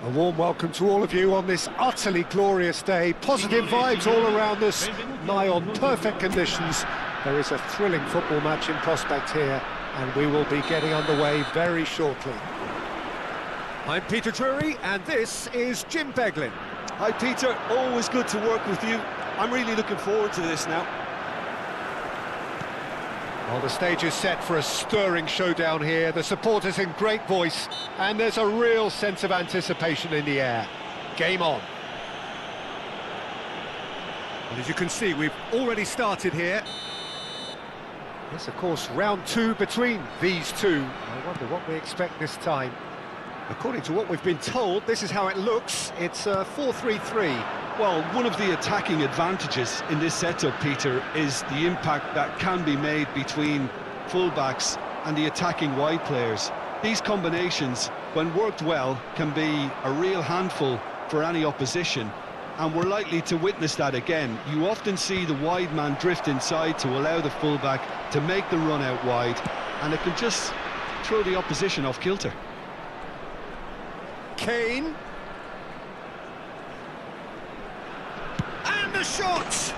A warm welcome to all of you on this utterly glorious day. Positive vibes all around us, nigh on perfect conditions. There is a thrilling football match in prospect here, and we will be getting underway very shortly. I'm Peter Drury, and this is Jim Beglin. Hi Peter, always good to work with you. I'm really looking forward to this now. Well, the stage is set for a stirring showdown here. The supporters in great voice, and there's a real sense of anticipation in the air. Game on. And as you can see, we've already started here. Yes, of course, round two between these two. I wonder what we expect this time. According to what we've been told, this is how it looks. It's 4-3-3. Well, one of the attacking advantages in this setup, Peter, is the impact that can be made between fullbacks and the attacking wide players. These combinations, when worked well, can be a real handful for any opposition, and we're likely to witness that again. You often see the wide man drift inside to allow the fullback to make the run out wide, and it can just throw the opposition off kilter. Kane. And the shot!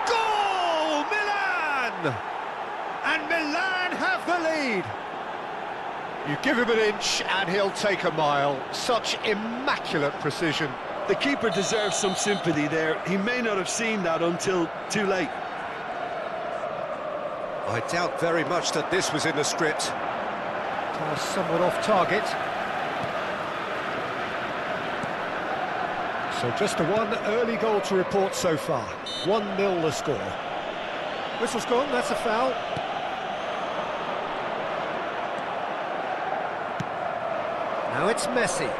Goal! Milan! And Milan have the lead. You give him an inch and he'll take a mile. Such immaculate precision. The keeper deserves some sympathy there. He may not have seen that until too late. I doubt very much that this was in the script. Somewhat off target. So just the one early goal to report so far. 1-0 the score. Whistle's gone, that's a foul. Now it's Messi.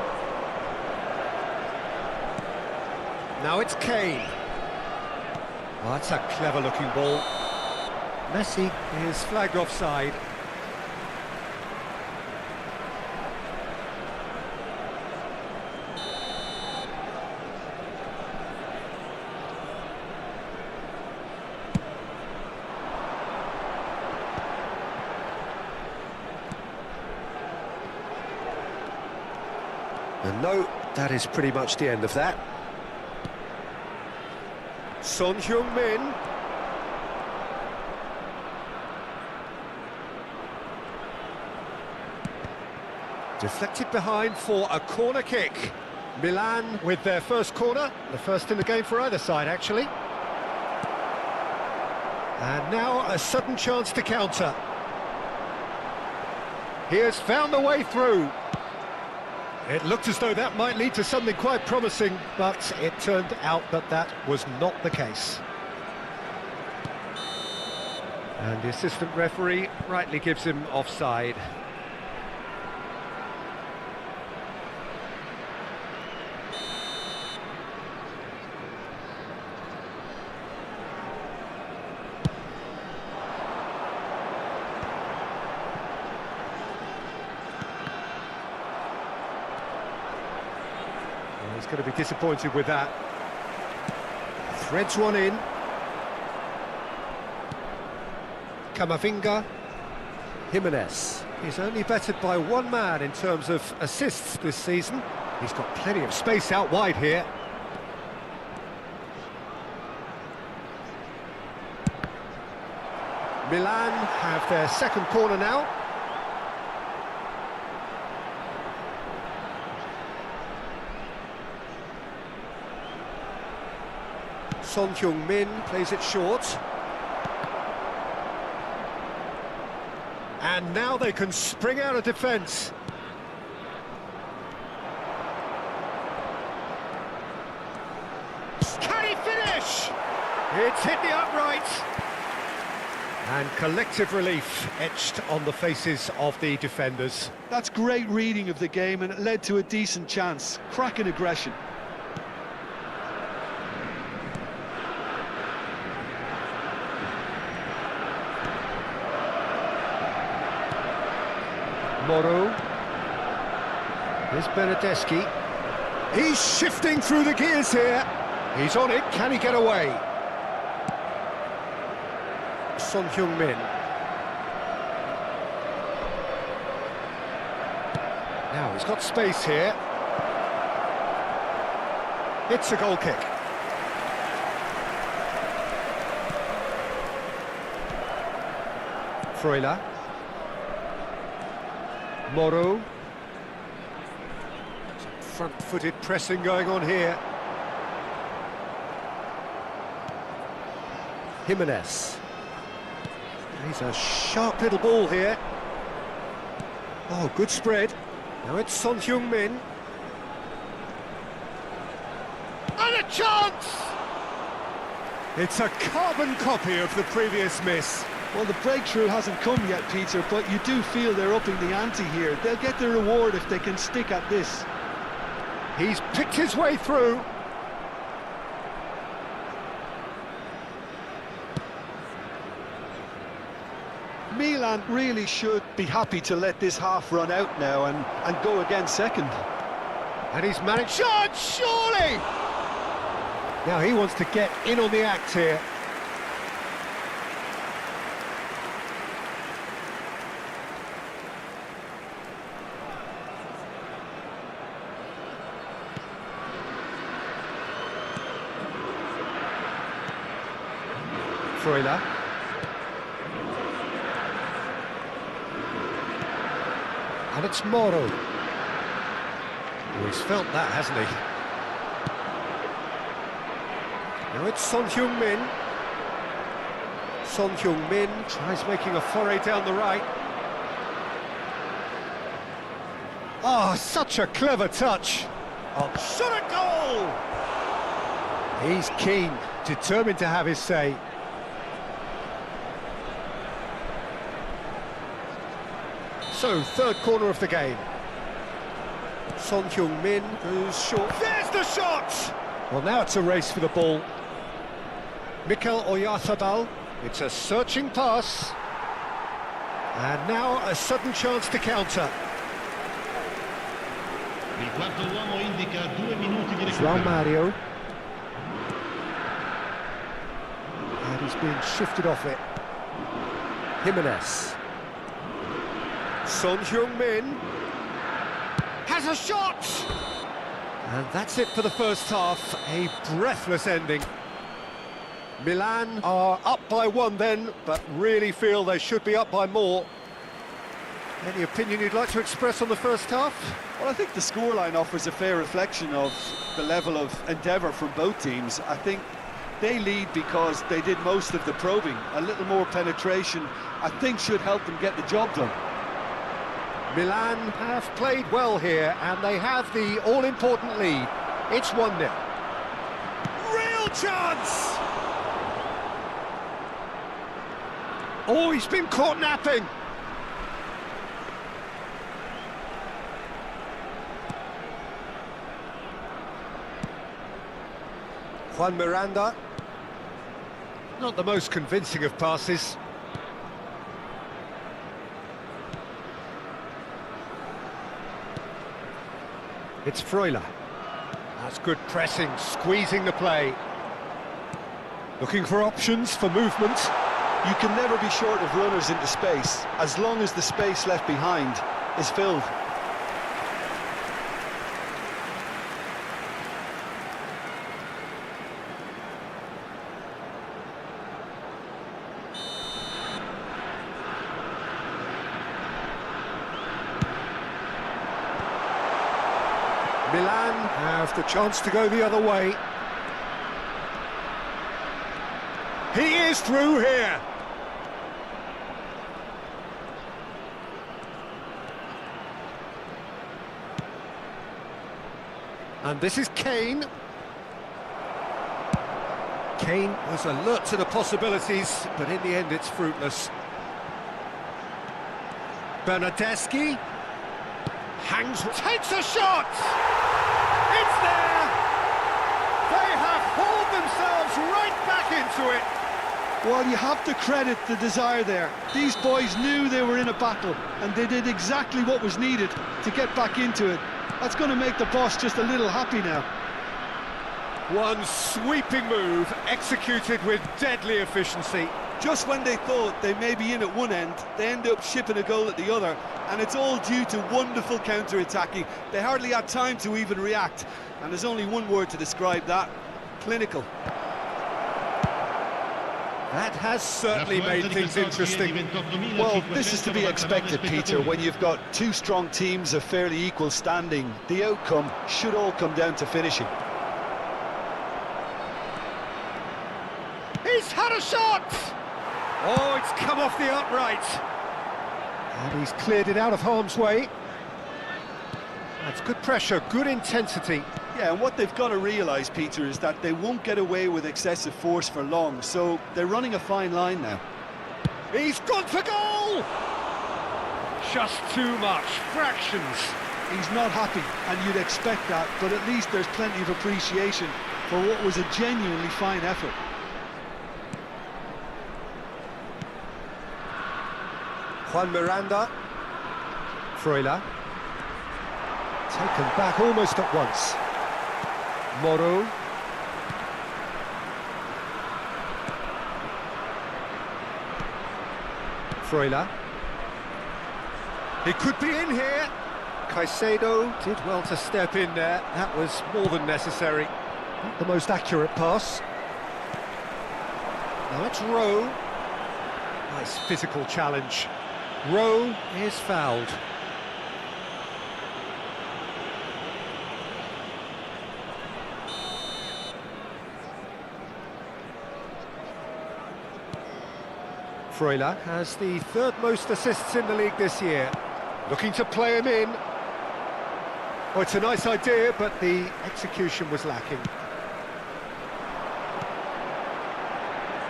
Now it's Kane. Oh, that's a clever-looking ball. Messi is flagged offside. And no, that is pretty much the end of that. Son Heung-min. Deflected behind for a corner kick. Milan with their first corner, the first in the game for either side, actually. And now a sudden chance to counter. He has found the way through. It looked as though that might lead to something quite promising, but it turned out that that was not the case. And the assistant referee rightly gives him offside. He's going to be disappointed with that. Threads one in. Camavinga. Jimenez. He's only bettered by one man in terms of assists this season. He's got plenty of space out wide here. Milan have their second corner now. Son Heung-min plays it short. And now they can spring out of defence. Can he finish? It's hit the upright. And collective relief etched on the faces of the defenders. That's great reading of the game, and it led to a decent chance. Cracking aggression. Moro. Here's Bernadeschi. He's shifting through the gears here. He's on it. Can he get away? Son Heung-min. Now he's got space here. It's a goal kick. Freuler. Moro. Some front-footed pressing going on here. Jimenez. He's a sharp little ball here. Oh, good spread. Now it's Son Heung-min. And a chance! It's a carbon copy of the previous miss. Well, the breakthrough hasn't come yet, Peter, but you do feel they're upping the ante here. They'll get their reward if they can stick at this. He's picked his way through. Milan really should be happy to let this half run out now and go again second. And he's managed... Shot, surely! Now he wants to get in on the act here. Freuler. And it's Moro. Oh, he's felt that, hasn't he? Now it's Son Heung-min. Son Heung-min tries making a foray down the right. Oh, such a clever touch. Oh, shot a goal! He's keen, determined to have his say. So, third corner of the game. Son Heung-min goes short. There's the shot! Well, now it's a race for the ball. Mikel Oyarzabal. It's a searching pass. And now a sudden chance to counter. Il quarto uomo indica 2 minuti di João recupero. Mario. And he's being shifted off it. Jimenez. Son Heung-min has a shot! And that's it for the first half, a breathless ending. Milan are up by 1 then, but really feel they should be up by more. Any opinion you'd like to express on the first half? Well, I think the scoreline offers a fair reflection of the level of endeavour from both teams. I think they lead because they did most of the probing. A little more penetration, I think, should help them get the job done. Milan have played well here, and they have the all-important lead. It's 1-0. Real chance! Oh, he's been caught napping. Juan Miranda. Not the most convincing of passes. It's Freuler. That's good pressing, squeezing the play. Looking for options for movement. You can never be short of runners into space, as long as the space left behind is filled. Milan have the chance to go the other way. He is through here. And this is Kane. Kane was alert to the possibilities, but in the end it's fruitless. Bernardeschi hangs, takes a shot! It's there! They have hauled themselves right back into it! Well, you have to credit the desire there. These boys knew they were in a battle, and they did exactly what was needed to get back into it. That's going to make the boss just a little happy now. One sweeping move, executed with deadly efficiency. Just when they thought they may be in at one end, they end up shipping a goal at the other, and it's all due to wonderful counter-attacking. They hardly had time to even react, and there's only one word to describe that: clinical. That has certainly made things interesting. Well, this is to be expected, Peter, when you've got two strong teams of fairly equal standing. The outcome should all come down to finishing. He's had a shot! Oh, it's come off the upright. And he's cleared it out of harm's way. That's good pressure, good intensity. Yeah, and what they've got to realise, Peter, is that they won't get away with excessive force for long, so they're running a fine line now. He's gone for goal! Just too much, fractions. He's not happy, and you'd expect that, but at least there's plenty of appreciation for what was a genuinely fine effort. Juan Miranda. Freuler. Taken back almost at once. Moro. Freuler. He could be in here. Caicedo did well to step in there. That was more than necessary. Not the most accurate pass. Now it's Rowe. Nice physical challenge. Rowe is fouled. Freuler has the third most assists in the league this year. Looking to play him in. Oh, it's a nice idea, but the execution was lacking.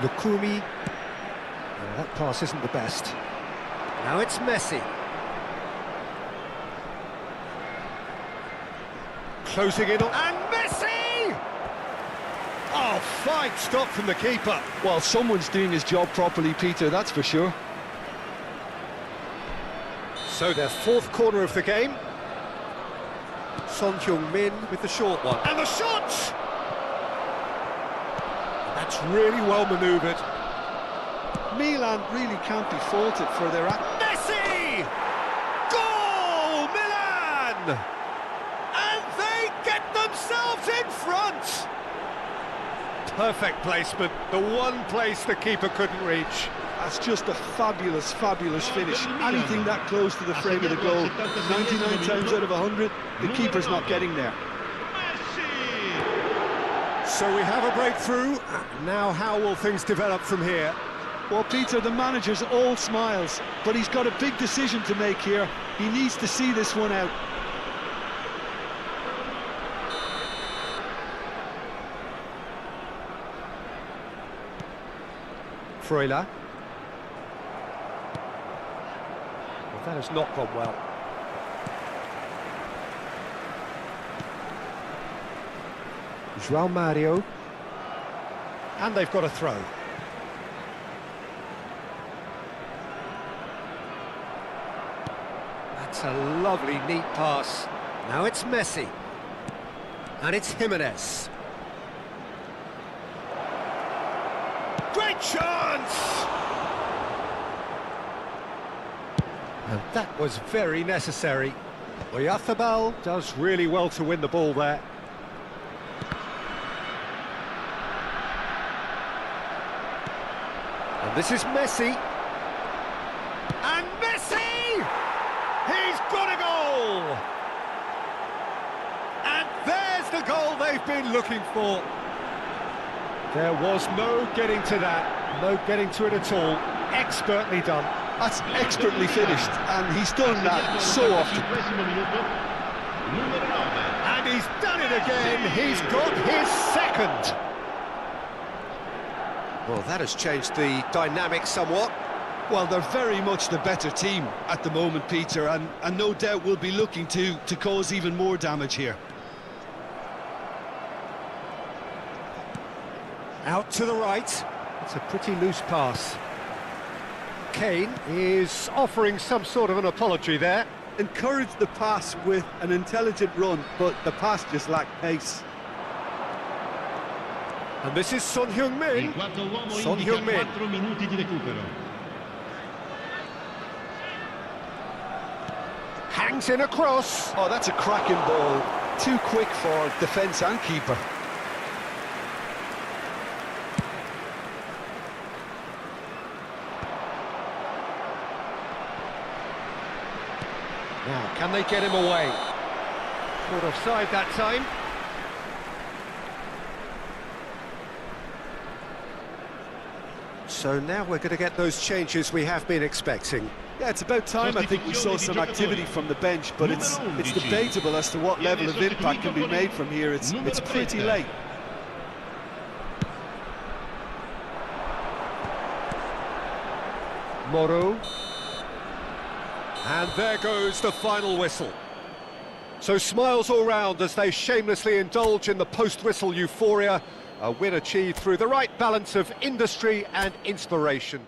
Lukumi. Oh, that pass isn't the best. Now it's Messi. Closing in on... And Messi! Oh, fine stop from the keeper. Well, someone's doing his job properly, Peter, that's for sure. So their fourth corner of the game. Son Heung-min with the short one. And the shot! That's really well manoeuvred. Milan really can't be faulted for their Messi! Goal, Milan! And they get themselves in front! Perfect placement, the one place the keeper couldn't reach. That's just a fabulous, fabulous finish. Anything that close to the frame of the goal, 99 times out of 100, the keeper's not getting there. So we have a breakthrough. Now how will things develop from here? Well, Peter, the manager's all smiles, but he's got a big decision to make here. He needs to see this one out. Freuler. Well, that has not gone well. João Mario. And they've got a throw. That's a lovely, neat pass. Now it's Messi. And it's Jimenez. Great chance! And that was very necessary. Oyarzábal does really well to win the ball there. And this is Messi. And Messi! He's got a goal! been looking for. There was no getting to that, no getting to it at all. Expertly done. That's expertly finished, and he's done that so often. And he's done it again. He's got his second. Well, that has changed the dynamic somewhat. Well, they're very much the better team at the moment, Peter, and no doubt will be looking to cause even more damage here. Out to the right. It's a pretty loose pass. Kane is offering some sort of an apology there. Encouraged the pass with an intelligent run, but the pass just lacked pace. And this is Son Heung-min. Son Heung-min. Hangs in a cross. Oh, that's a cracking ball. Too quick for defence and keeper. Now, can they get him away? Caught offside that time. So now we're going to get those changes we have been expecting. Yeah, it's about time I think we saw some activity from the bench, but it's debatable as to what level of impact can be made from here. It's pretty late. Moro. And there goes the final whistle. So smiles all round as they shamelessly indulge in the post-whistle euphoria. A win achieved through the right balance of industry and inspiration.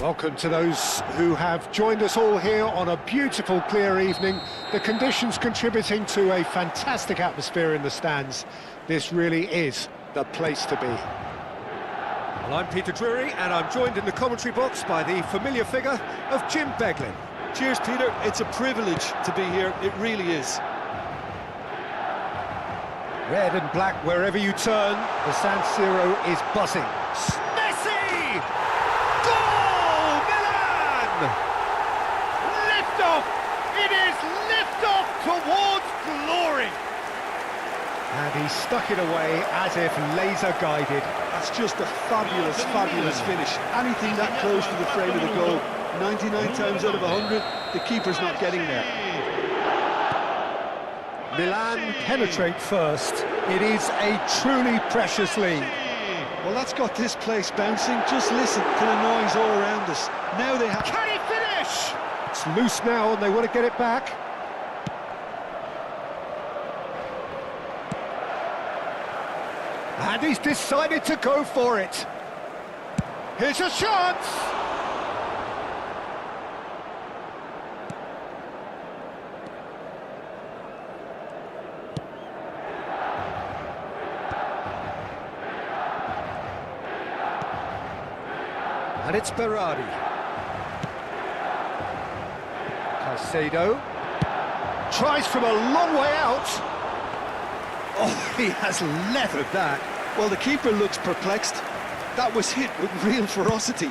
Welcome to those who have joined us all here on a beautiful, clear evening. The conditions contributing to a fantastic atmosphere in the stands. This really is the place to be. Well, I'm Peter Drury, and I'm joined in the commentary box by the familiar figure of Jim Beglin. Cheers, Peter. It's a privilege to be here. It really is. Red and black wherever you turn, the San Siro is buzzing. Messi! Goal! Milan! Lift-off! It is lift-off towards glory! And he stuck it away as if laser-guided. That's just a fabulous, fabulous finish. Anything that close to the frame of the goal, 99 times out of 100, the keeper's not getting there. Milan penetrate first. It is a truly precious lead. Well, that's got this place bouncing. Just listen to the noise all around us. Now they have... Can he finish? It's loose now and they want to get it back. And he's decided to go for it. Here's a chance! And it's Berardi. Caicedo tries from a long way out. Oh, he has leathered that. Well, the keeper looks perplexed. That was hit with real ferocity.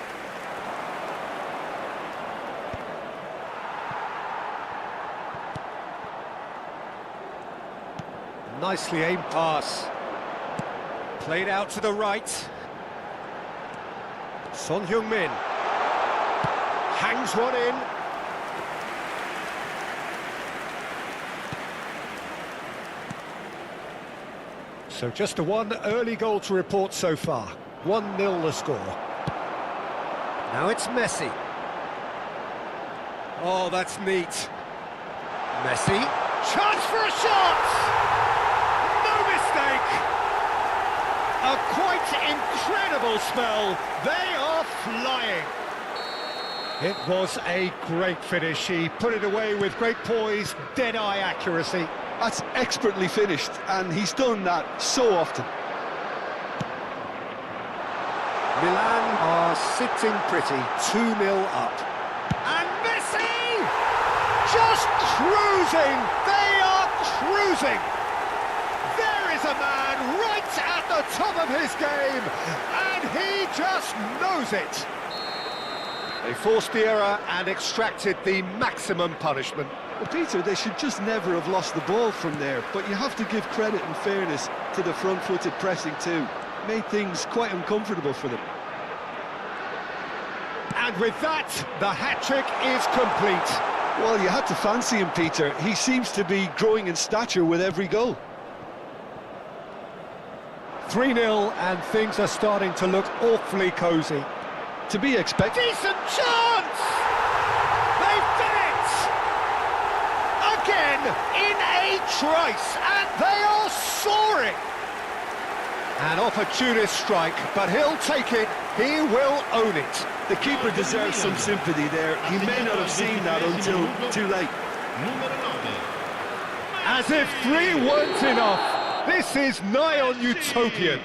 Nicely aimed pass. Played out to the right. Son Heung-min hangs one in. So just a one early goal to report so far. 1-0 the score. Now it's Messi. Oh, that's neat. Messi. Chance for a shot! No mistake! A quite incredible spell. They are flying. It was a great finish. He put it away with great poise, dead-eye accuracy. That's expertly finished, and he's done that so often. Milan are sitting pretty, 2-0 up. And Messi! Just cruising! They are cruising! There is a man right at the top of his game, and he just knows it. They forced the error and extracted the maximum punishment. Well, Peter, they should just never have lost the ball from there, but you have to give credit and fairness to the front-footed pressing too. Made things quite uncomfortable for them. And with that, the hat-trick is complete. Well, you had to fancy him, Peter. He seems to be growing in stature with every goal. 3-0, and things are starting to look awfully cosy. To be expected. Decent chance! They've done it! Again, in a trice, and they are soaring! An opportunist strike, but he'll take it, he will own it. The keeper deserves some sympathy there. He may not have seen that until too late. As if 3 weren't enough, this is nigh on utopian.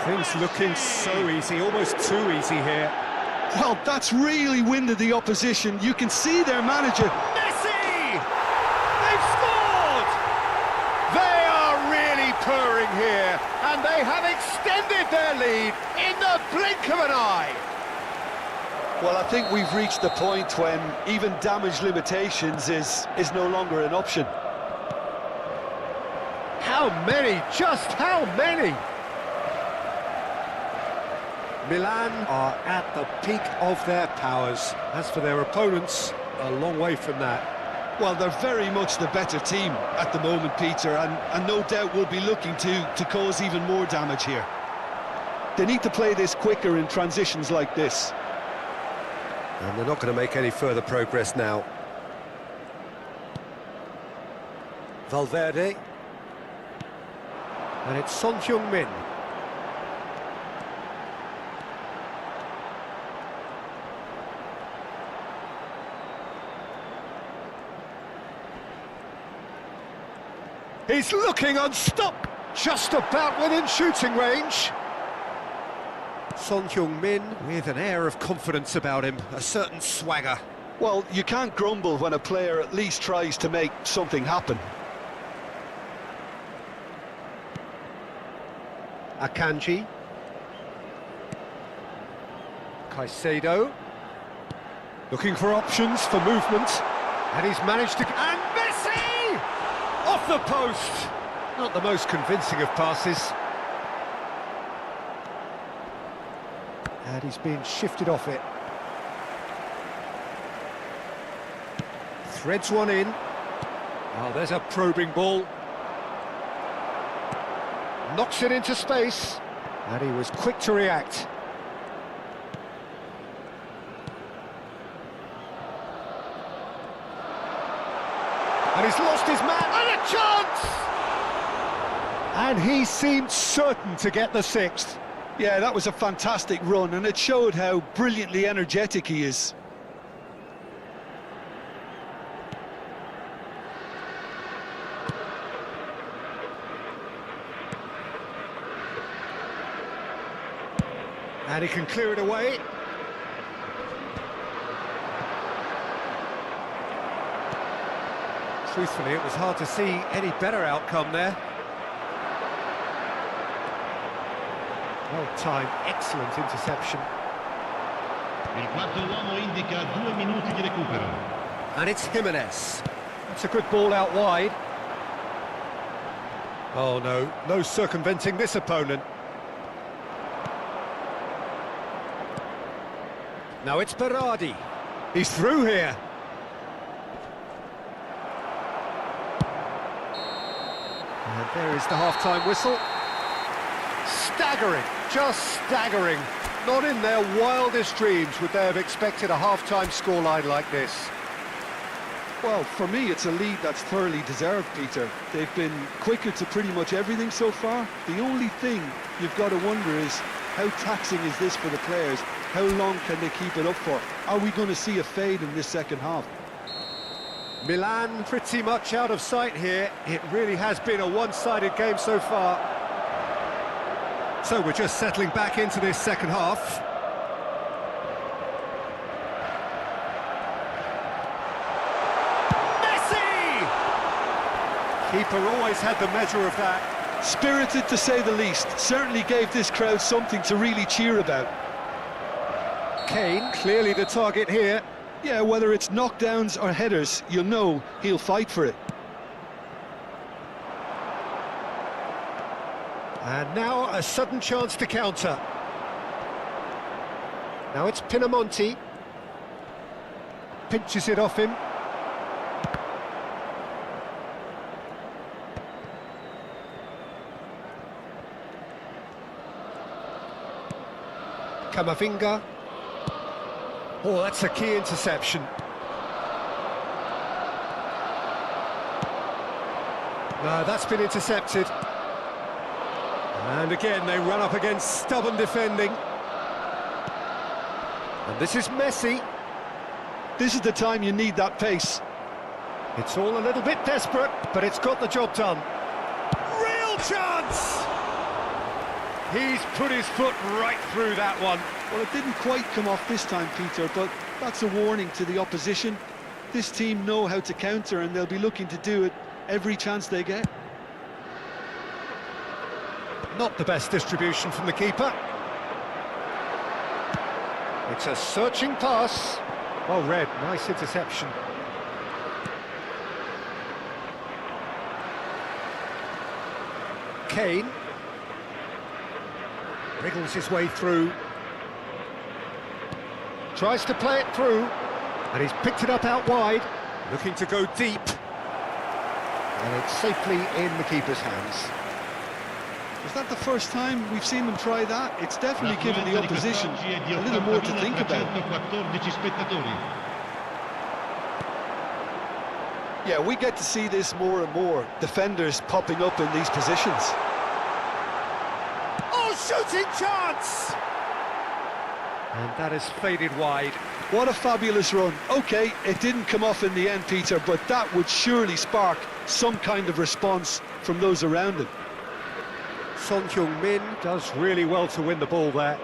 Things looking so easy, almost too easy here. Well, that's really winded the opposition. You can see their manager. Messi! They've scored! They are really purring here, and they have extended their lead in the blink of an eye. Well, I think we've reached the point when even damage limitations is no longer an option. How many? Just how many? Milan are at the peak of their powers. As for their opponents, a long way from that. Well, they're very much the better team at the moment, Peter, and no doubt will be looking to cause even more damage here. They need to play this quicker in transitions like this. And they're not going to make any further progress now. Valverde. And it's Son Heung-min. He's looking unstopped, just about within shooting range. Son Heung-min with an air of confidence about him, a certain swagger. Well, you can't grumble when a player at least tries to make something happen. Akanji. Caicedo. Looking for options for movement. And he's managed to... And Messi! Off the post! Not the most convincing of passes. And he's being shifted off it. Threads one in. Oh, there's a probing ball. Knocks it into space. And he was quick to react. And he's lost his man, and a chance! And he seemed certain to get the sixth. Yeah, that was a fantastic run, and it showed how brilliantly energetic he is. And he can clear it away. Truthfully, it was hard to see any better outcome there. Well timed, excellent interception. Il quarto uomo indica 2 minuti di recupero. And it's Jimenez. That's a good ball out wide. Oh no, no circumventing this opponent. Now it's Berardi. He's through here. And there is the half-time whistle. Staggering, just staggering. Not in their wildest dreams would they have expected a half-time scoreline like this. Well, for me, it's a lead that's thoroughly deserved, Peter. They've been quicker to pretty much everything so far. The only thing you've got to wonder is, how taxing is this for the players? How long can they keep it up for? Are we going to see a fade in this second half? Milan pretty much out of sight here. It really has been a one-sided game so far. So we're just settling back into this second half. Keeper always had the measure of that. Spirited, to say the least. Certainly gave this crowd something to really cheer about. Kane, clearly the target here. Yeah, whether it's knockdowns or headers, you'll know he'll fight for it. And now a sudden chance to counter. Now it's Pinamonti. Pinches it off him. Camavinga. Oh, that's a key interception. No, that's been intercepted. And again, they run up against stubborn defending. And this is Messi. This is the time you need that pace. It's all a little bit desperate, but it's got the job done. Real chance! He's put his foot right through that one. Well, it didn't quite come off this time, Peter, but that's a warning to the opposition. This team know how to counter, and they'll be looking to do it every chance they get. Not the best distribution from the keeper. It's a searching pass. Well read, nice interception. Kane. Wriggles his way through. Tries to play it through. And he's picked it up out wide. Looking to go deep. And it's safely in the keeper's hands. Is that the first time we've seen them try that? It's definitely given the opposition a little more to think about. Yeah, we get to see this more and more. Defenders popping up in these positions. Oh, shooting chance! And that has faded wide. What a fabulous run. OK, it didn't come off in the end, Peter, but that would surely spark some kind of response from those around him. Son Heung-min does really well to win the ball there.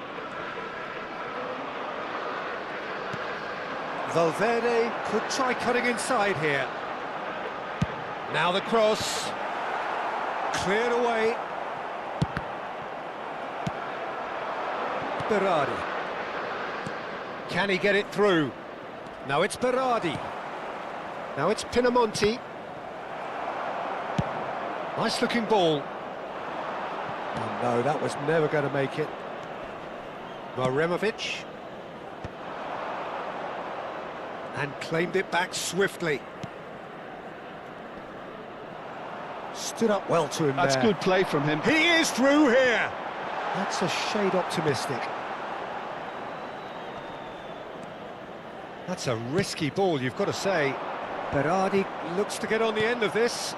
Valverde could try cutting inside here. Now the cross. Cleared away. Berardi. Can he get it through? Now it's Berardi. Now it's Pinamonti. Nice looking ball. Oh no, that was never going to make it. Maremovic. And claimed it back swiftly. Stood up well to him. That's there. Good play from him. He is through here. That's a shade optimistic. That's a risky ball, you've got to say. Berardi looks to get on the end of this.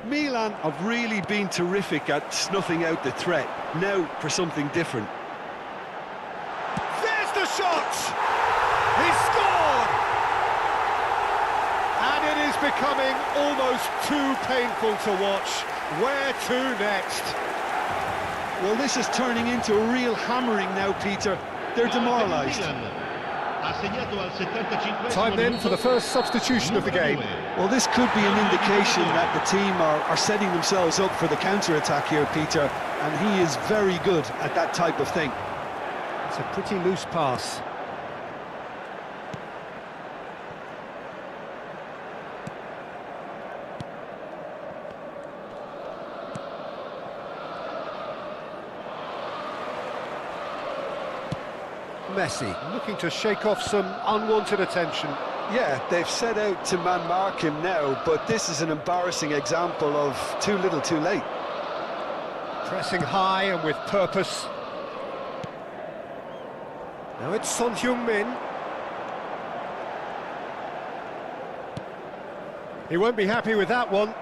Milan have really been terrific at snuffing out the threat. Now for something different. There's the shot! He scored! And it is becoming almost too painful to watch. Where to next? Well, this is turning into a real hammering now, Peter. They're demoralised. Time then for the first substitution of the game. Well, this could be an indication that the team are setting themselves up for the counter-attack here, Peter, and he is very good at that type of thing. It's a pretty loose pass. Messi, looking to shake off some unwanted attention. Yeah, they've set out to man-mark him now, but this is an embarrassing example of too little too late. Pressing high and with purpose. Now it's Son Heung-min. He won't be happy with that one.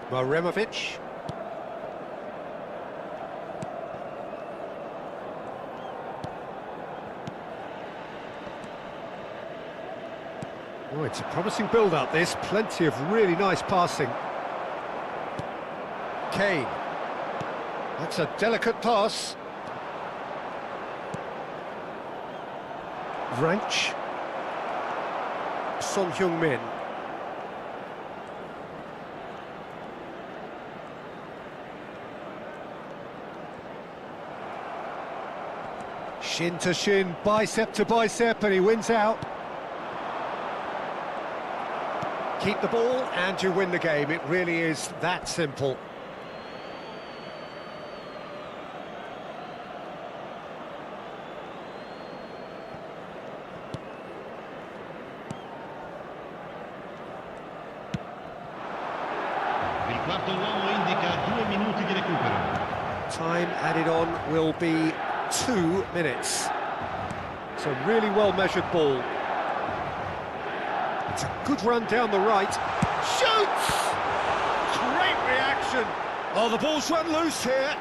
Maremovic. Oh, it's a promising build-up, this. Plenty of really nice passing. Kane. That's a delicate pass. Ranch. Son Heung-min. Shin to shin, bicep to bicep, and he wins out. Keep the ball and you win the game. It really is that simple. Il quarto uomo indica 2 minuti di recupero. Time added on will be 2 minutes. It's a really well-measured ball. It's a good run down the right. Shoots! Great reaction. Oh, the ball's run loose here.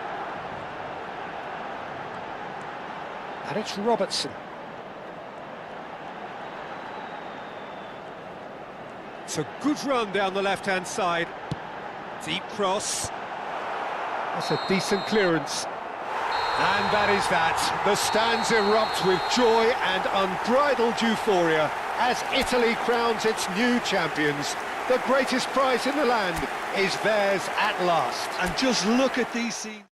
And it's Robertson. It's a good run down the left-hand side. Deep cross. That's a decent clearance. And that is that. The stands erupt with joy and unbridled euphoria as Italy crowns its new champions. The greatest prize in the land is theirs at last. And just look at these scenes.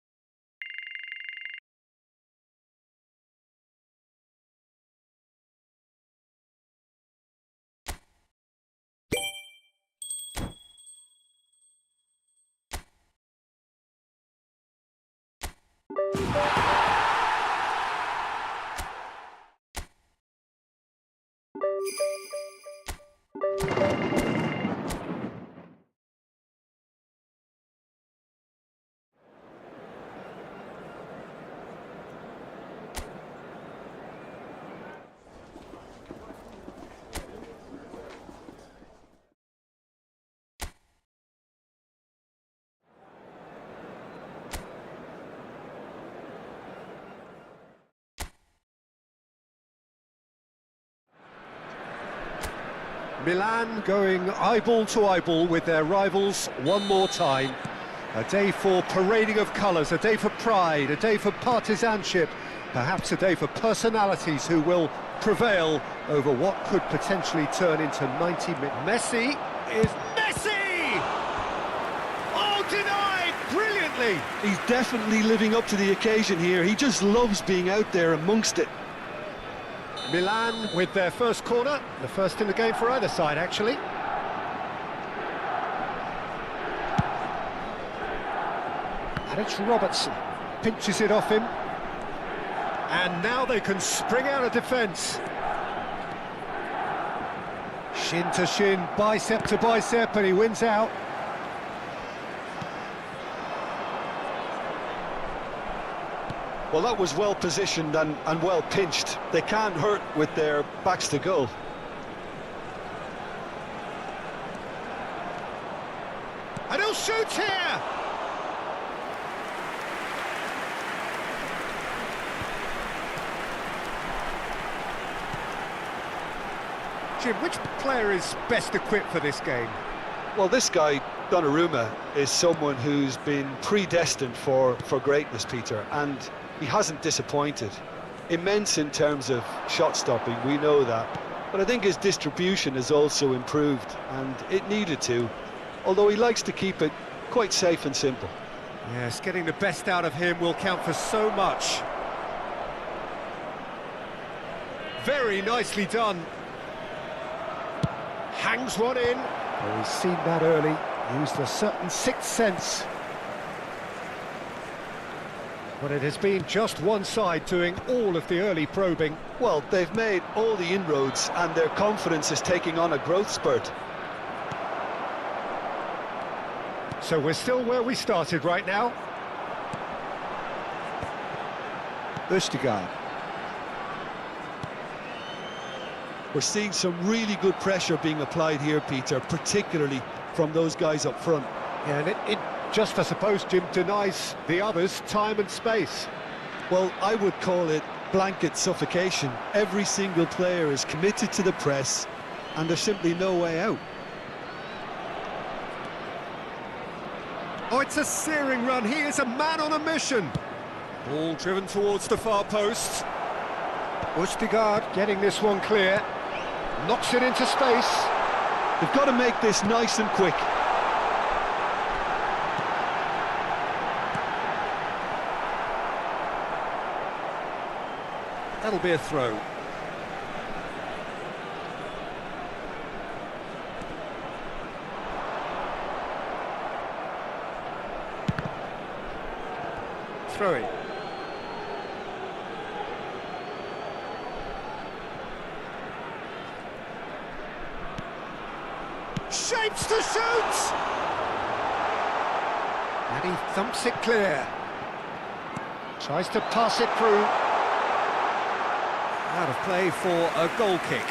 Milan going eyeball to eyeball with their rivals one more time. A day for parading of colours, a day for pride, a day for partisanship, perhaps a day for personalities who will prevail over what could potentially turn into 90 minutes. Messi is Messi! Oh, denied brilliantly! He's definitely living up to the occasion here. He just loves being out there amongst it. Milan with their first corner, the first in the game for either side, actually. And it's Robertson, pinches it off him. And now they can spring out of defence. Shin to shin, bicep to bicep, and he wins out. Well, that was well positioned and well pinched. They can't hurt with their backs to goal. And he'll shoot here! Jim, which player is best equipped for this game? Well, this guy, Donnarumma, is someone who's been predestined for greatness, Peter, and he hasn't disappointed. Immense in terms of shot stopping, we know that, but I think his distribution has also improved, and it needed to, although he likes to keep it quite safe and simple. Yes, getting the best out of him will count for so much. Very nicely done. Hangs one in. Oh, he's seen that early. Used a certain sixth sense. But it has been just one side doing all of the early probing. Well, they've made all the inroads and their confidence is taking on a growth spurt. So we're still where we started right now. Østigard. We're seeing some really good pressure being applied here, Peter, particularly from those guys up front. Yeah, and it just, I suppose, Jim, denies the others time and space. Well, I would call it blanket suffocation. Every single player is committed to the press, and there's simply no way out. Oh, it's a searing run. He is a man on a mission. Ball driven towards the far post. Østigard getting this one clear. Knocks it into space. They've got to make this nice and quick. That'll be a throw. Throwing. Shapes to shoot! And he thumps it clear. Tries to pass it through. Out of play for a goal kick.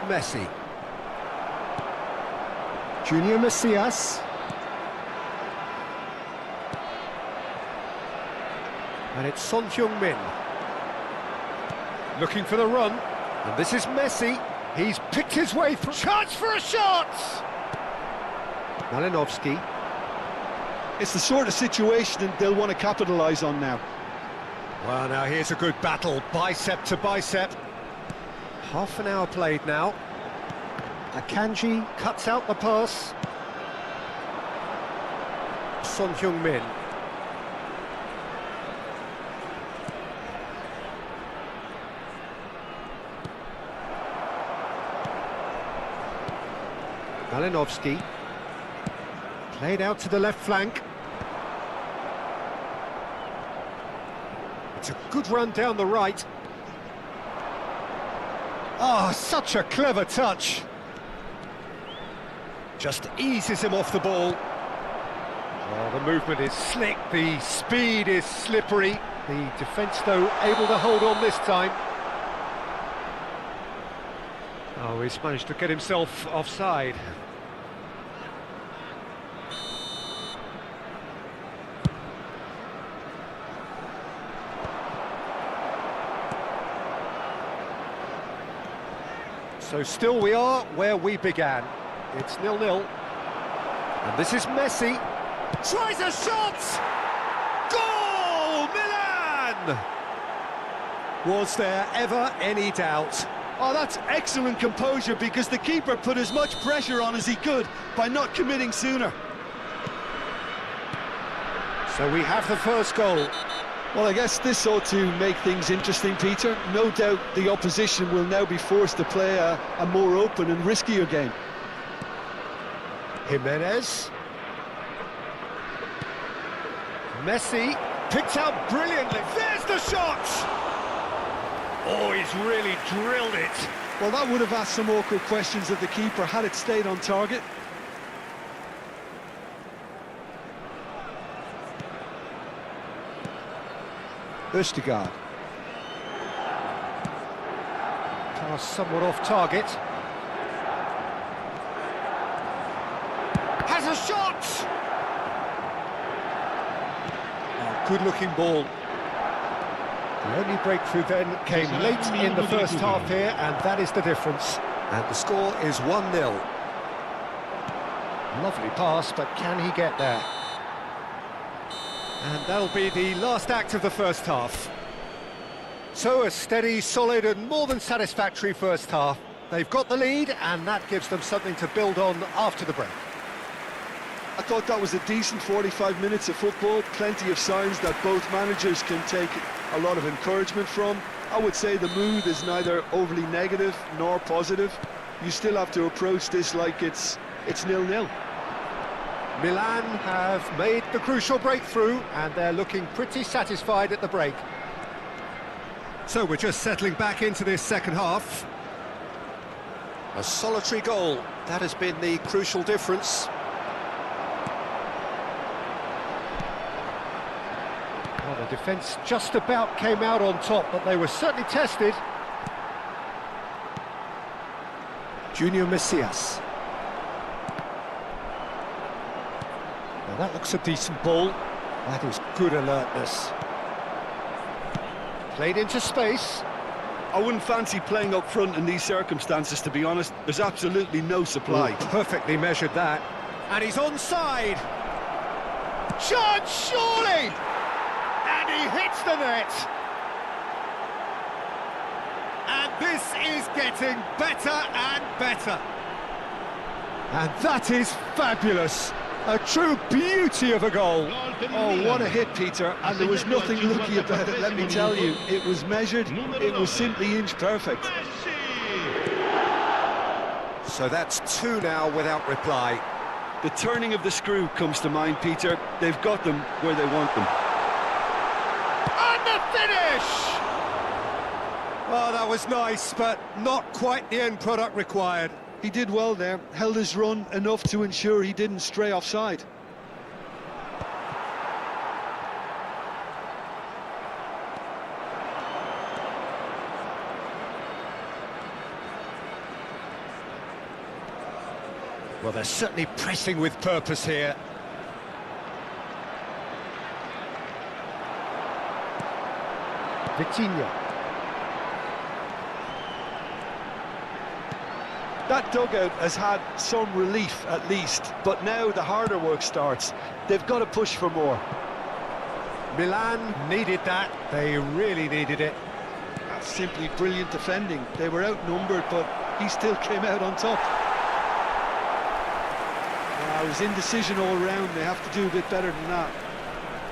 Messi. Junior Messias. And it's Son Heung-min. Looking for the run. And this is Messi. He's picked his way through. Chance for a shot! Malinovsky. It's the sort of situation they'll want to capitalise on now. Well, now here's a good battle, bicep to bicep. Half an hour played now. Akanji cuts out the pass. Son Heung-min. Malinovsky. Played out to the left flank. It's a good run down the right. Ah, such a clever touch. Just eases him off the ball. Oh, the movement is slick, the speed is slippery. The defence, though, able to hold on this time. Oh, he's managed to get himself offside. So still we are where we began. It's 0-0. And this is Messi. Tries a shot! Goal! Milan! Was there ever any doubt? Oh, that's excellent composure because the keeper put as much pressure on as he could by not committing sooner. So we have the first goal. Well, I guess this ought to make things interesting, Peter. No doubt the opposition will now be forced to play a more open and riskier game. Jimenez. Messi picked out brilliantly. There's the shot! Oh, he's really drilled it. Well, that would have asked some awkward questions of the keeper had it stayed on target. Østigard. Pass somewhat off target. Has a shot! Oh, good-looking ball. The only breakthrough then came late in the first half here, and that is the difference. And the score is 1-0. Lovely pass, but can he get there? And that'll be the last act of the first half. So a steady, solid and more than satisfactory first half. They've got the lead and that gives them something to build on after the break. I thought that was a decent 45 minutes of football. Plenty of signs that both managers can take a lot of encouragement from. I would say the mood is neither overly negative nor positive. You still have to approach this like it's 0-0. Milan have made the crucial breakthrough and they're looking pretty satisfied at the break. So we're just settling back into this second half. A solitary goal, that has been the crucial difference. Well, the defence just about came out on top, but they were certainly tested. Junior Messias. Now that looks a decent ball. That is good alertness. Played into space. I wouldn't fancy playing up front in these circumstances, to be honest. There's absolutely no supply. Perfectly measured that. And he's onside. Chance, surely! And he hits the net. And this is getting better and better. And that is fabulous. A true beauty of a goal. Oh, what a hit, Peter. And there was nothing lucky about it, let me tell you. It was measured, it was simply inch perfect. So that's two now without reply. The turning of the screw comes to mind, Peter. They've got them where they want them. And the finish! Oh, that was nice, but not quite the end product required. He did well there, held his run enough to ensure he didn't stray offside. Well, they're certainly pressing with purpose here. Vitinha. That dugout has had some relief, at least, but now the harder work starts. They've got to push for more. Milan needed that. They really needed it. That's simply brilliant defending. They were outnumbered, but he still came out on top. It was indecision all round. They have to do a bit better than that.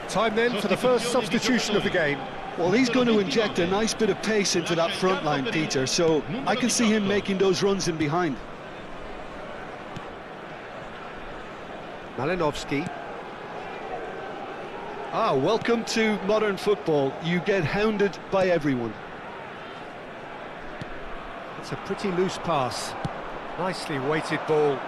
Time then for the first substitution of the game. Well, he's going to inject a nice bit of pace into that front line, Peter, so I can see him making those runs in behind. Malinovsky. Welcome to modern football. You get hounded by everyone. It's a pretty loose pass. Nicely weighted ball.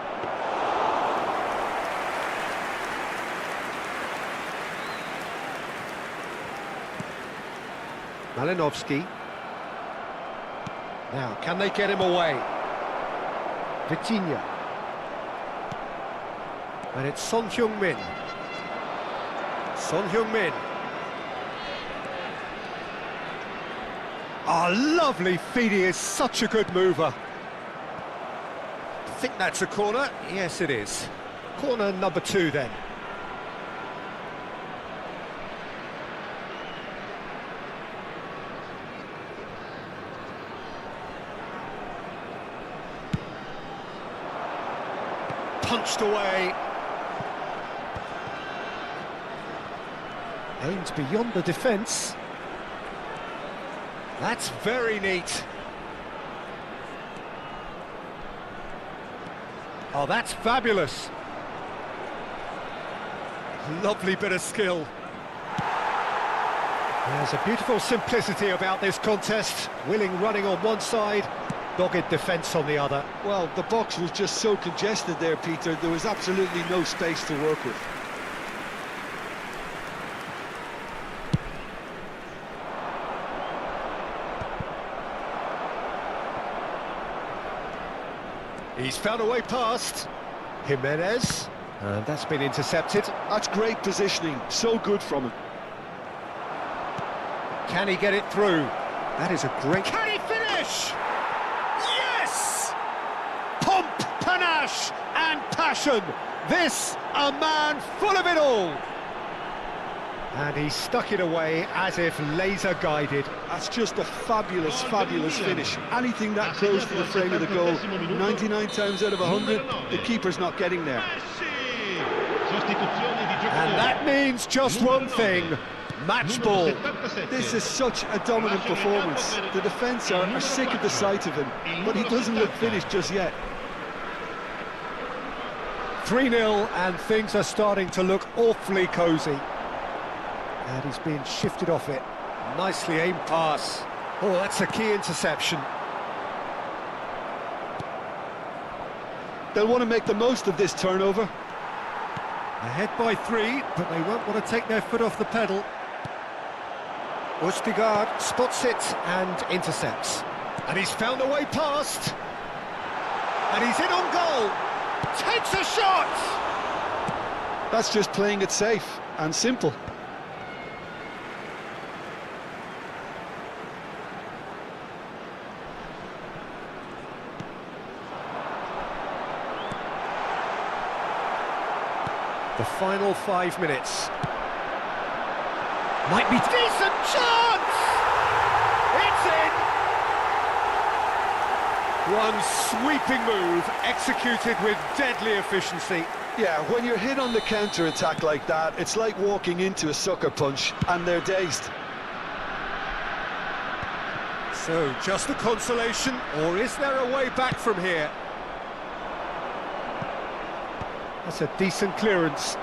Malinovsky. Now, can they get him away? Vitinha. And it's Son Heung-min. Son Heung-min. Lovely feed. He is such a good mover. I think that's a corner. Yes, it is. Corner number 2 then. Punched away. Aims beyond the defence. That's very neat. Oh, that's fabulous. Lovely bit of skill. There's a beautiful simplicity about this contest. Willing running on one side, dogged defence on the other. Well, the box was just so congested there, Peter. There was absolutely no space to work with. He's found a way past. Jimenez. And that's been intercepted. That's great positioning. So good from him. Can he get it through? That is a great... Can he finish? Yes! Pomp, panache and passion. This, a man full of it all. And he stuck it away as if laser-guided. That's just a fabulous, fabulous finish. Anything that close to the frame of the goal, 99 times out of 100, the keeper's not getting there. And that means just one thing. Match ball. This is such a dominant performance. The defence are sick of the sight of him, but he doesn't look finished just yet. 3-0, and things are starting to look awfully cosy. And he's being shifted off it. Nicely aimed pass. Oh, that's a key interception. They'll want to make the most of this turnover. Ahead by 3, but they won't want to take their foot off the pedal. Ustigard spots it and intercepts. And he's found a way past. And he's in on goal. Takes a shot! That's just playing it safe and simple. The final 5 minutes. Might be decent chance! It's in! One sweeping move, executed with deadly efficiency. Yeah, when you're hit on the counter-attack like that, it's like walking into a sucker punch, and they're dazed. So, just a consolation, or is there a way back from here? That's a decent clearance.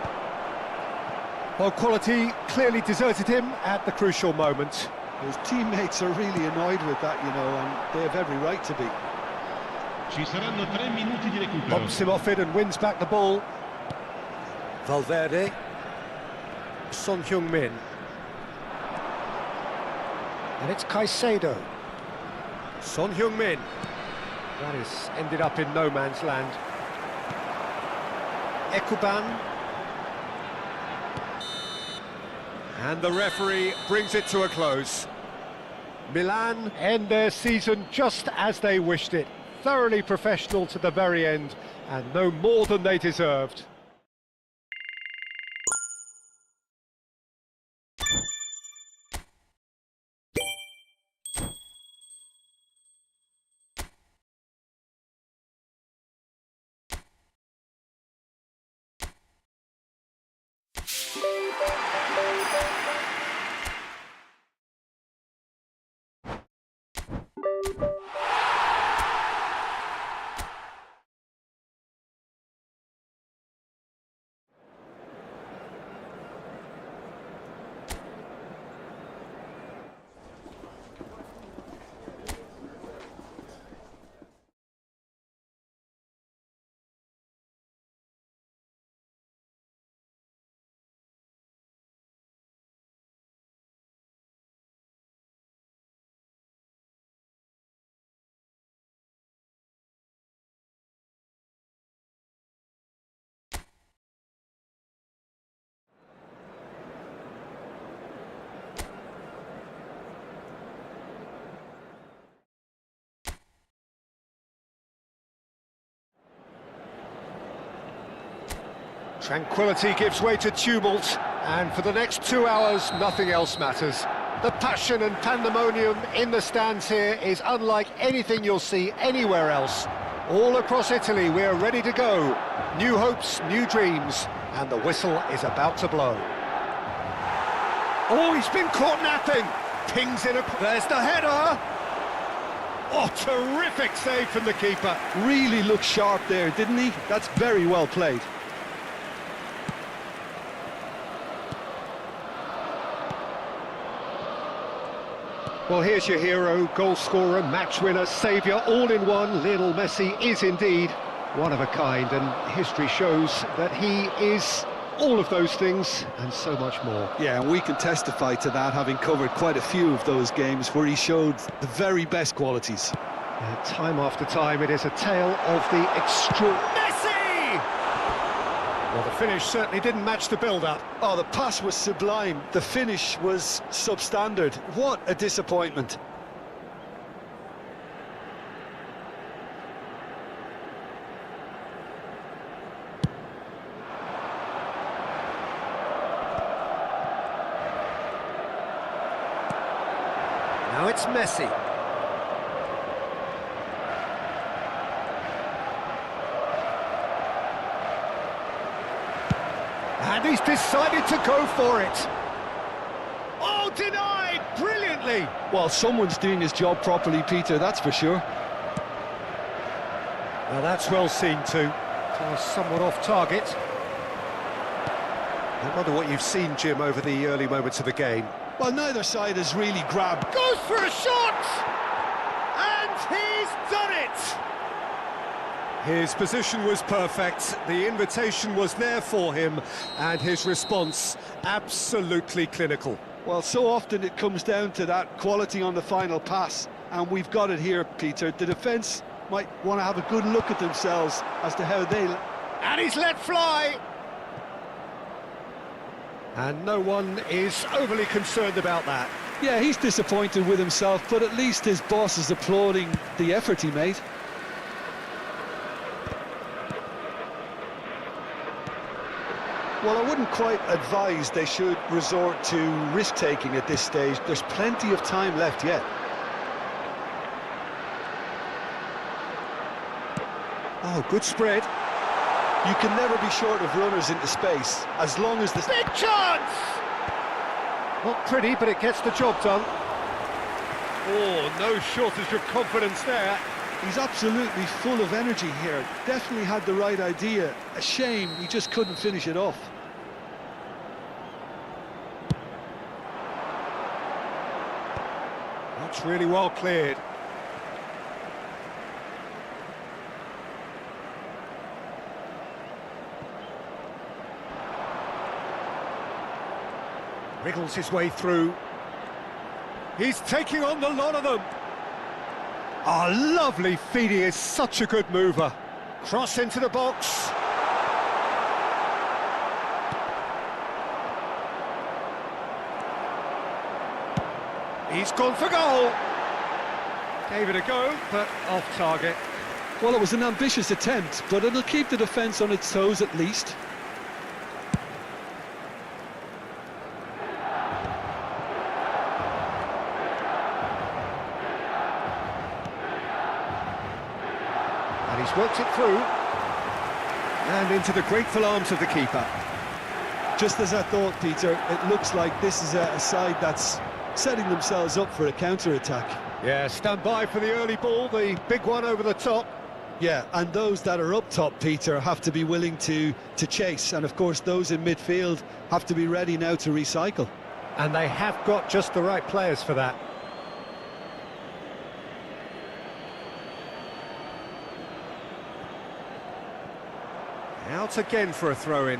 Well, quality clearly deserted him at the crucial moment. His teammates are really annoyed with that, you know, and they have every right to be. Ci saranno 3 minuti di recupero. Bumps him off it and wins back the ball. Valverde. Son Heung-min. And it's Caicedo. Son Heung-min. That has ended up in no man's land. Ekuban. And the referee brings it to a close. Milan end their season just as they wished it. Thoroughly professional to the very end, and no more than they deserved. Tranquility gives way to tumult, and for the next 2 hours, nothing else matters. The passion and pandemonium in the stands here is unlike anything you'll see anywhere else. All across Italy, we're ready to go. New hopes, new dreams, and the whistle is about to blow. Oh, he's been caught napping. Pings in there's the header. Oh, terrific save from the keeper. Really looked sharp there, didn't he? That's very well played. Well, here's your hero, goal scorer, match winner, saviour, all in one. Lionel Messi is indeed one of a kind, and history shows that he is all of those things and so much more. Yeah, and we can testify to that, having covered quite a few of those games where he showed the very best qualities. Time after time, it is a tale of the Messi! Well, the finish certainly didn't match the build-up. Oh, the pass was sublime. The finish was substandard. What a disappointment. Now it's Messi. And he's decided to go for it. Oh, denied brilliantly. Well, someone's doing his job properly, Peter, that's for sure. Well, that's well seen too. Somewhat off target. I wonder what you've seen, Jim, over the early moments of the game. Well, neither side has really grabbed. Goes for a shot! And he's done it! His position was perfect, the invitation was there for him, and his response absolutely clinical. Well, so often it comes down to that quality on the final pass, and we've got it here, Peter. The defence might want to have a good look at themselves as to how they... And he's let fly! And no one is overly concerned about that. Yeah, he's disappointed with himself, but at least his boss is applauding the effort he made. Well, I wouldn't quite advise they should resort to risk-taking at this stage. There's plenty of time left yet. Oh, good spread. You can never be short of runners into space, as long as the... Big chance! Not pretty, but it gets the job done. Oh, no shortage of confidence there. He's absolutely full of energy here. Definitely had the right idea. A shame he just couldn't finish it off. That's really well cleared. Wriggles his way through. He's taking on the lot of them. Ah, lovely feed. He is such a good mover. Cross into the box. He's gone for goal. Gave it a go, but off target. Well, it was an ambitious attempt, but it'll keep the defence on its toes at least. And he's worked it through. And into the grateful arms of the keeper. Just as I thought, Peter, it looks like this is a side that's setting themselves up for a counter-attack. Yeah, stand by for the early ball, the big one over the top. Yeah, and those that are up top, Peter, have to be willing to chase. And, of course, those in midfield have to be ready now to recycle. And they have got just the right players for that. Out again for a throw-in.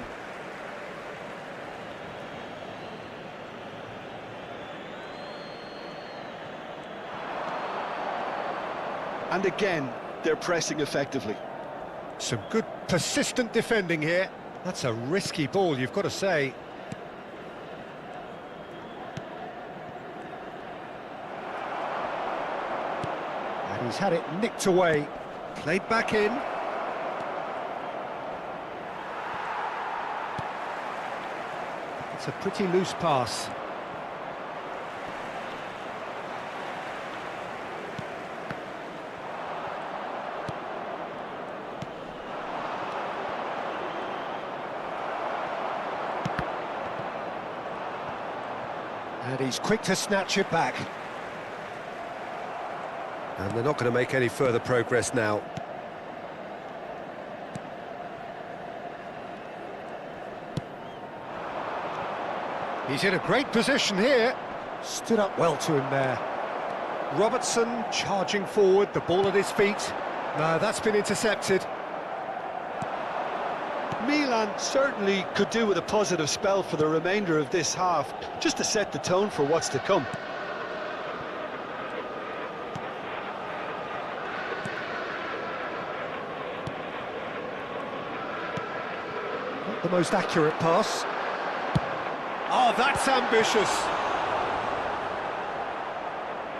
And again, they're pressing effectively. Some good persistent defending here. That's a risky ball, you've got to say. And he's had it nicked away. Played back in. It's a pretty loose pass. And he's quick to snatch it back. And they're not going to make any further progress now. He's in a great position here. Stood up well to him there. Robertson charging forward, the ball at his feet. No, that's been intercepted. Milan certainly could do with a positive spell for the remainder of this half, just to set the tone for what's to come. Not the most accurate pass. Oh, that's ambitious.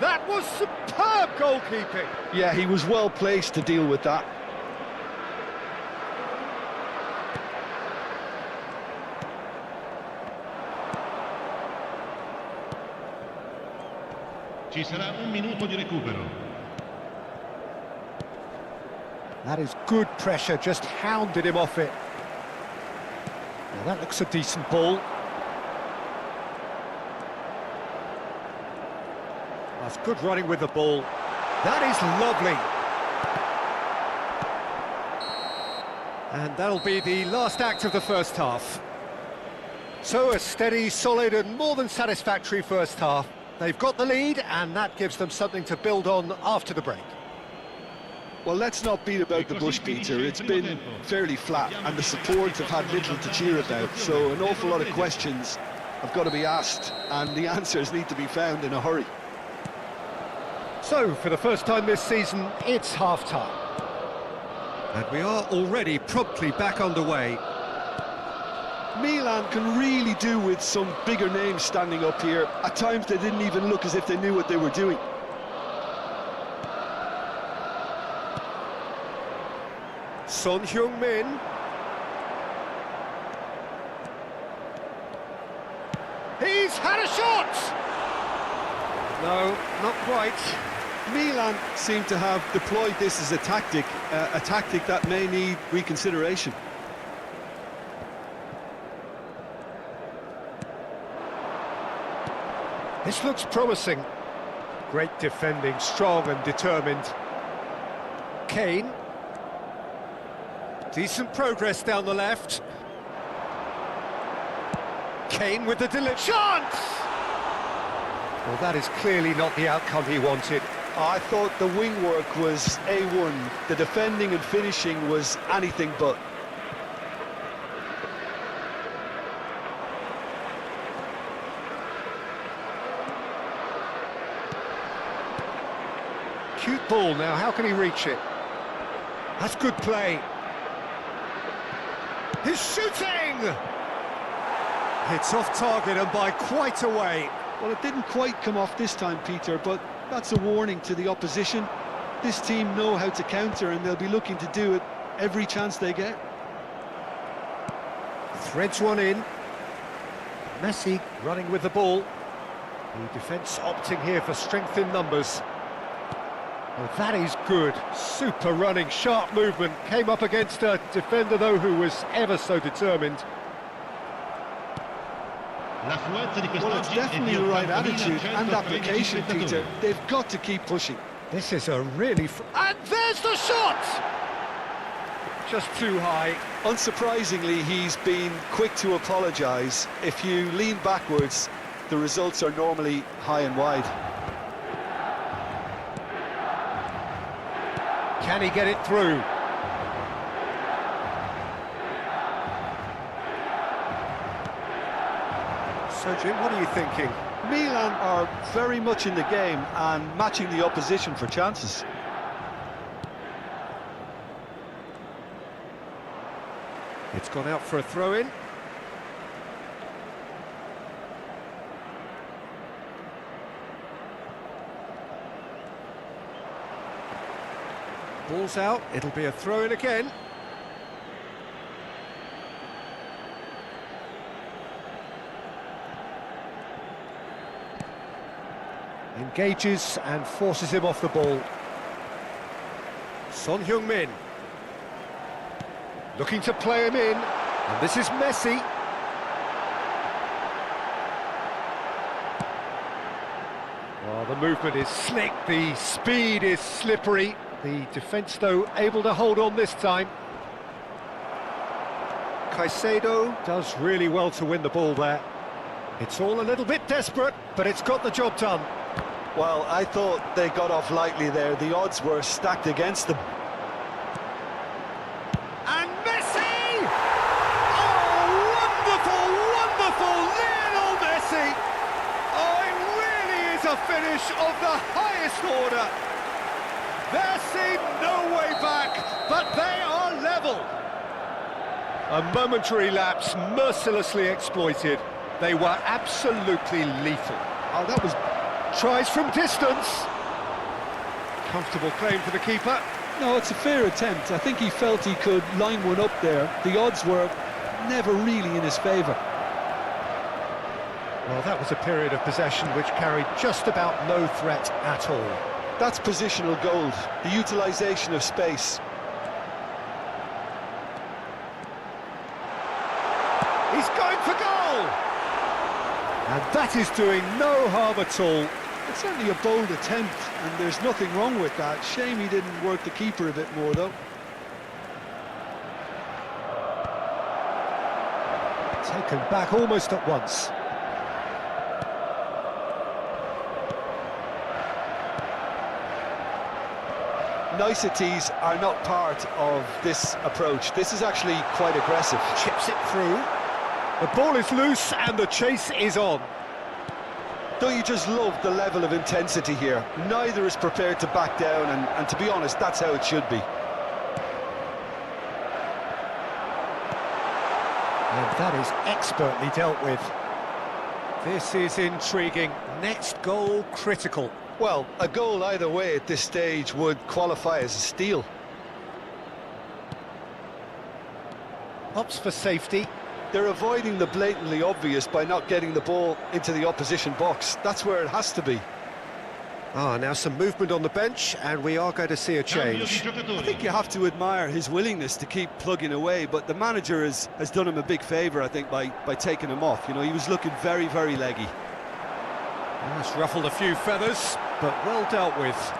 That was superb goalkeeping. Yeah, he was well placed to deal with that. Ci sarà un minuto di recupero. That is good pressure, just hounded him off it. Now that looks a decent ball. That's good running with the ball. That is lovely. And that'll be the last act of the first half. So a steady, solid and more than satisfactory first half. They've got the lead and that gives them something to build on after the break. Well, let's not beat about the bush, Peter. It's been fairly flat and the support have had little to cheer about, so an awful lot of questions have got to be asked and the answers need to be found in a hurry. So, for the first time this season, it's half-time. And we are already promptly back underway. Milan can really do with some bigger names standing up here. At times they didn't even look as if they knew what they were doing. Son Heung-min. He's had a shot! No, not quite. Milan seem to have deployed this as a tactic that may need reconsideration. This looks promising. Great defending, strong and determined. Kane. Decent progress down the left. Kane with the delivery. Chance! Well, that is clearly not the outcome he wanted. I thought the wing work was A1. The defending and finishing was anything but. Cute ball now, how can he reach it? That's good play. He's shooting! It's off target and by quite a way. Well, it didn't quite come off this time, Peter, but that's a warning to the opposition. This team know how to counter and they'll be looking to do it every chance they get. Threads one in. Messi running with the ball. The defence opting here for strength in numbers. Well, that is good. Super running, sharp movement. Came up against a defender, though, who was ever so determined. Well, it's definitely the right attitude and application, Peter. They've got to keep pushing. This is a really... And there's the shot! Just too high. Unsurprisingly, he's been quick to apologise. If you lean backwards, the results are normally high and wide. Can he get it through? So, Jim, what are you thinking? Milan are very much in the game and matching the opposition for chances. It's gone out for a throw-in. Ball's out, it'll be a throw-in again. Engages and forces him off the ball. Son Heung-min. Looking to play him in, and this is Messi. Well, the movement is slick, the speed is slippery. The defence, though, able to hold on this time. Caicedo does really well to win the ball there. It's all a little bit desperate, but it's got the job done. Well, I thought they got off lightly there. The odds were stacked against them. And Messi! Oh, wonderful, wonderful Lionel Messi! Oh, it really is a finish of the highest order. There seemed no way back, but they are level. A momentary lapse mercilessly exploited. They were absolutely lethal. Oh, that was... Tries from distance. Comfortable claim for the keeper. No, it's a fair attempt. I think he felt he could line one up there. The odds were never really in his favour. Well, that was a period of possession which carried just about no threat at all. That's positional gold, the utilisation of space. He's going for goal! And that is doing no harm at all. It's certainly a bold attempt, and there's nothing wrong with that. Shame he didn't work the keeper a bit more, though. Taken back almost at once. Niceties are not part of this approach. This is actually quite aggressive. Chips it through. The ball is loose and the chase is on. Don't you just love the level of intensity here? Neither is prepared to back down, and to be honest, that's how it should be. And that is expertly dealt with. This is intriguing. Next goal critical. Well, a goal either way at this stage would qualify as a steal. Opts for safety. They're avoiding the blatantly obvious by not getting the ball into the opposition box. That's where it has to be. Now some movement on the bench, and we are going to see a change. I think you have to admire his willingness to keep plugging away, but the manager has done him a big favour, I think, by taking him off. You know, he was looking very, very leggy. It's ruffled a few feathers, but well dealt with.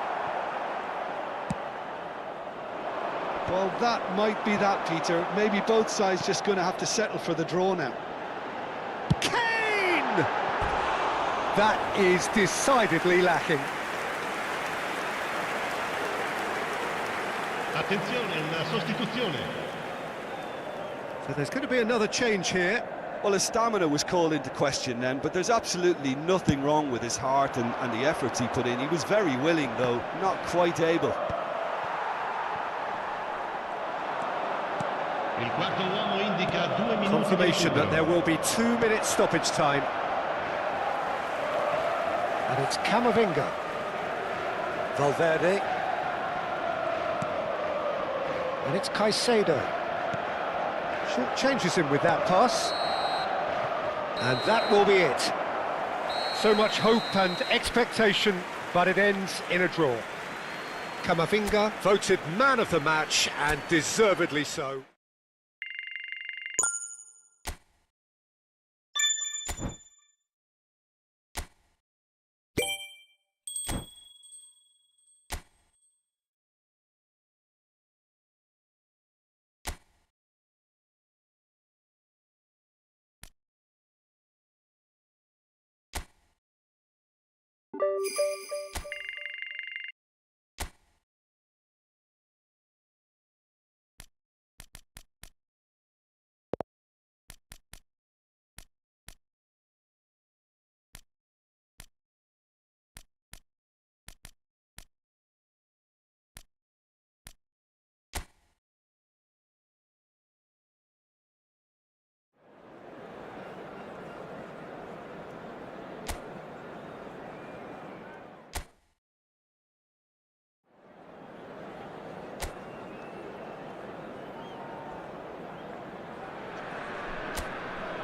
Well, that might be that, Peter. Maybe both sides just going to have to settle for the draw now. Kane! That is decidedly lacking. Attenzione, una sostituzione. So there's going to be another change here. Well, his stamina was called into question then, but there's absolutely nothing wrong with his heart and the efforts he put in. He was very willing, though, not quite able. Il quarto uomo indica 2 minuti. Confirmation that there will be 2 minutes stoppage time. And it's Camavinga. Valverde. And it's Caicedo. Short changes him with that pass. And that will be it. So much hope and expectation, but it ends in a draw. Camavinga voted man of the match, and deservedly so.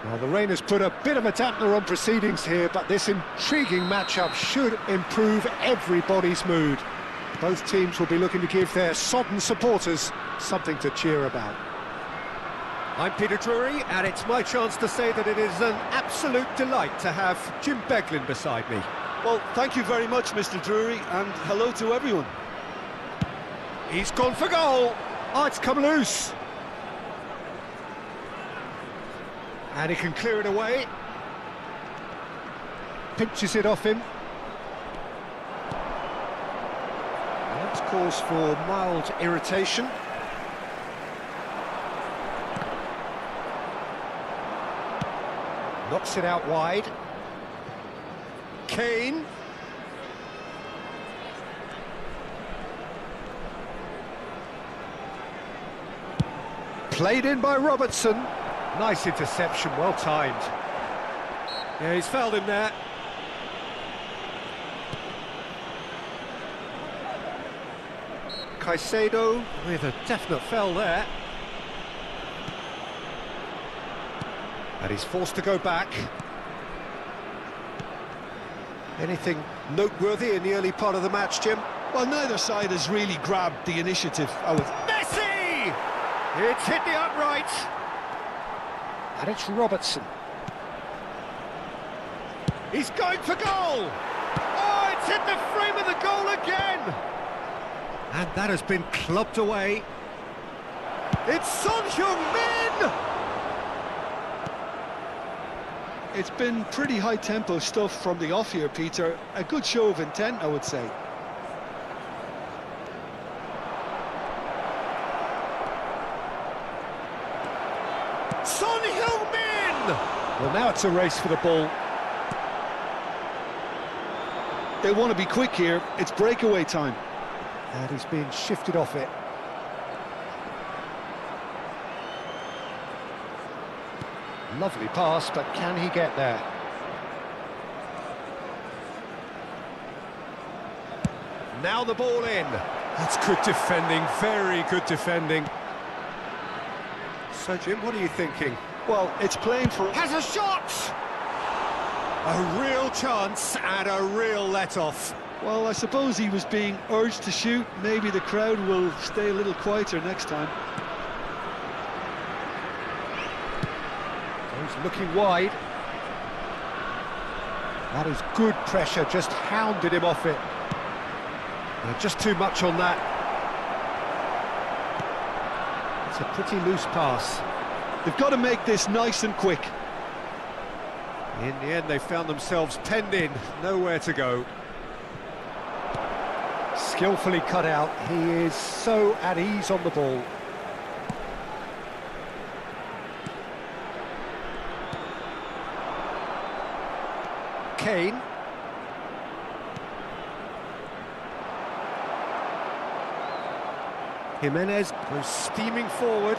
Well, the rain has put a bit of a dampener on proceedings here, but this intriguing matchup should improve everybody's mood. Both teams will be looking to give their sodden supporters something to cheer about. I'm Peter Drury, and it's my chance to say that it is an absolute delight to have Jim Beglin beside me. Well, thank you very much, Mr. Drury, and hello to everyone. He's gone for goal. Oh, it's come loose. And he can clear it away. Pinches it off him. That's cause for mild irritation. Knocks it out wide. Kane. Played in by Robertson. Nice interception, well timed. Yeah, he's fouled him there. Caicedo with a definite foul there. And he's forced to go back. Anything noteworthy in the early part of the match, Jim? Well, neither side has really grabbed the initiative. Messi! It's hit the upright. And it's Robertson. He's going for goal! Oh, it's hit the frame of the goal again! And that has been clubbed away. It's Son Heung-min! It's been pretty high-tempo stuff from the off here, Peter. A good show of intent, I would say. Son Heung-min! Well, now it's a race for the ball. They want to be quick here. It's breakaway time. And he's being shifted off it. Lovely pass, but can he get there? Now the ball in. That's good defending, very good defending. So, Jim, what are you thinking? Well, it's playing for... Has a shot! A real chance and a real let-off. Well, I suppose he was being urged to shoot. Maybe the crowd will stay a little quieter next time. He's looking wide. That is good pressure, just hounded him off it. Just too much on that. It's a pretty loose pass. They've got to make this nice and quick. In the end, they found themselves penned in, nowhere to go. Skillfully cut out, he is so at ease on the ball. Kane. Jimenez goes steaming forward.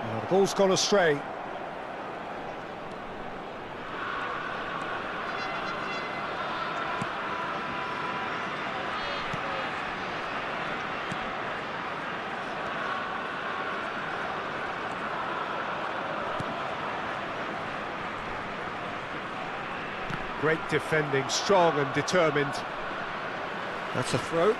Oh, the ball's gone astray. Great defending, strong and determined. That's a throw.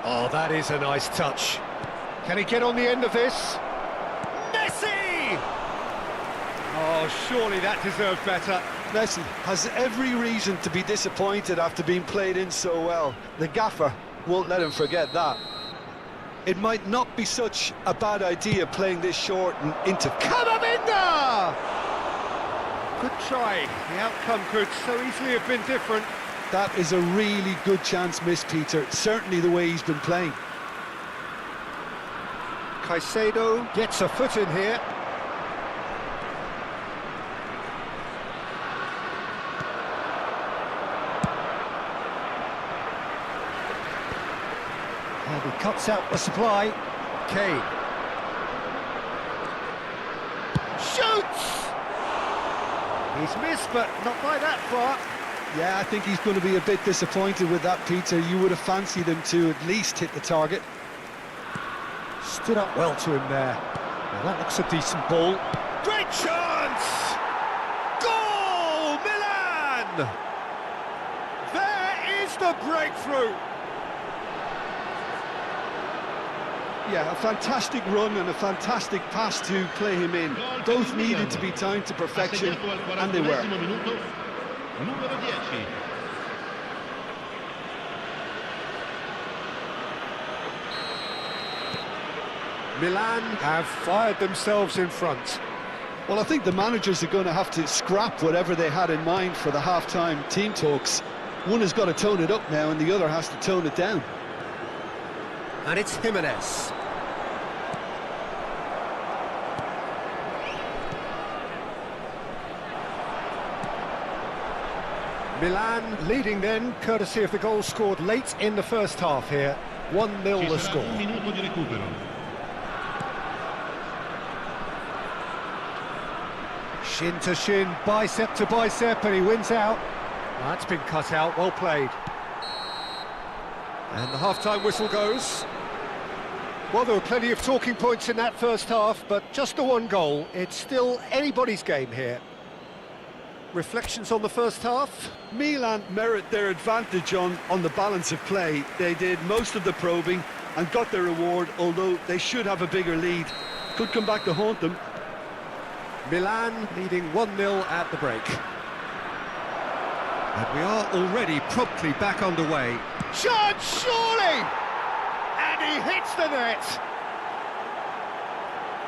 Oh, that is a nice touch. Can he get on the end of this? Messi! Oh, surely that deserved better. Messi has every reason to be disappointed after being played in so well. The gaffer won't let him forget that. It might not be such a bad idea playing this short and into... Kamavinda! Good try. The outcome could so easily have been different. That is a really good chance missed, Peter. Certainly the way he's been playing. Caicedo gets a foot in here. And he cuts out the supply. Kane. Shoots! He's missed, but not by that far. Yeah, I think he's going to be a bit disappointed with that, Peter. You would have fancied him to at least hit the target. Stood up well to him there. Now that looks a decent ball. Great chance! Goal! Milan! There is the breakthrough! Yeah, a fantastic run and a fantastic pass to play him in. Both needed to be timed to perfection, and they were. Numero 10. Milan have fired themselves in front. Well, I think the managers are going to have to scrap whatever they had in mind for the half-time team talks. One has got to tone it up now and the other has to tone it down. And it's Jimenez. Milan leading then, courtesy of the goal scored late in the first half here. 1-0 the score. Un minuto di recupero. Shin to shin, bicep to bicep, and he wins out. That's been cut out, well played. And the half-time whistle goes. Well, there were plenty of talking points in that first half, but just the one goal. It's still anybody's game here. Reflections on the first half? Milan merit their advantage on the balance of play. They did most of the probing, and got their reward, although they should have a bigger lead. Could come back to haunt them. Milan leading 1-0 at the break. And we are already promptly back underway. Chance, surely! And he hits the net!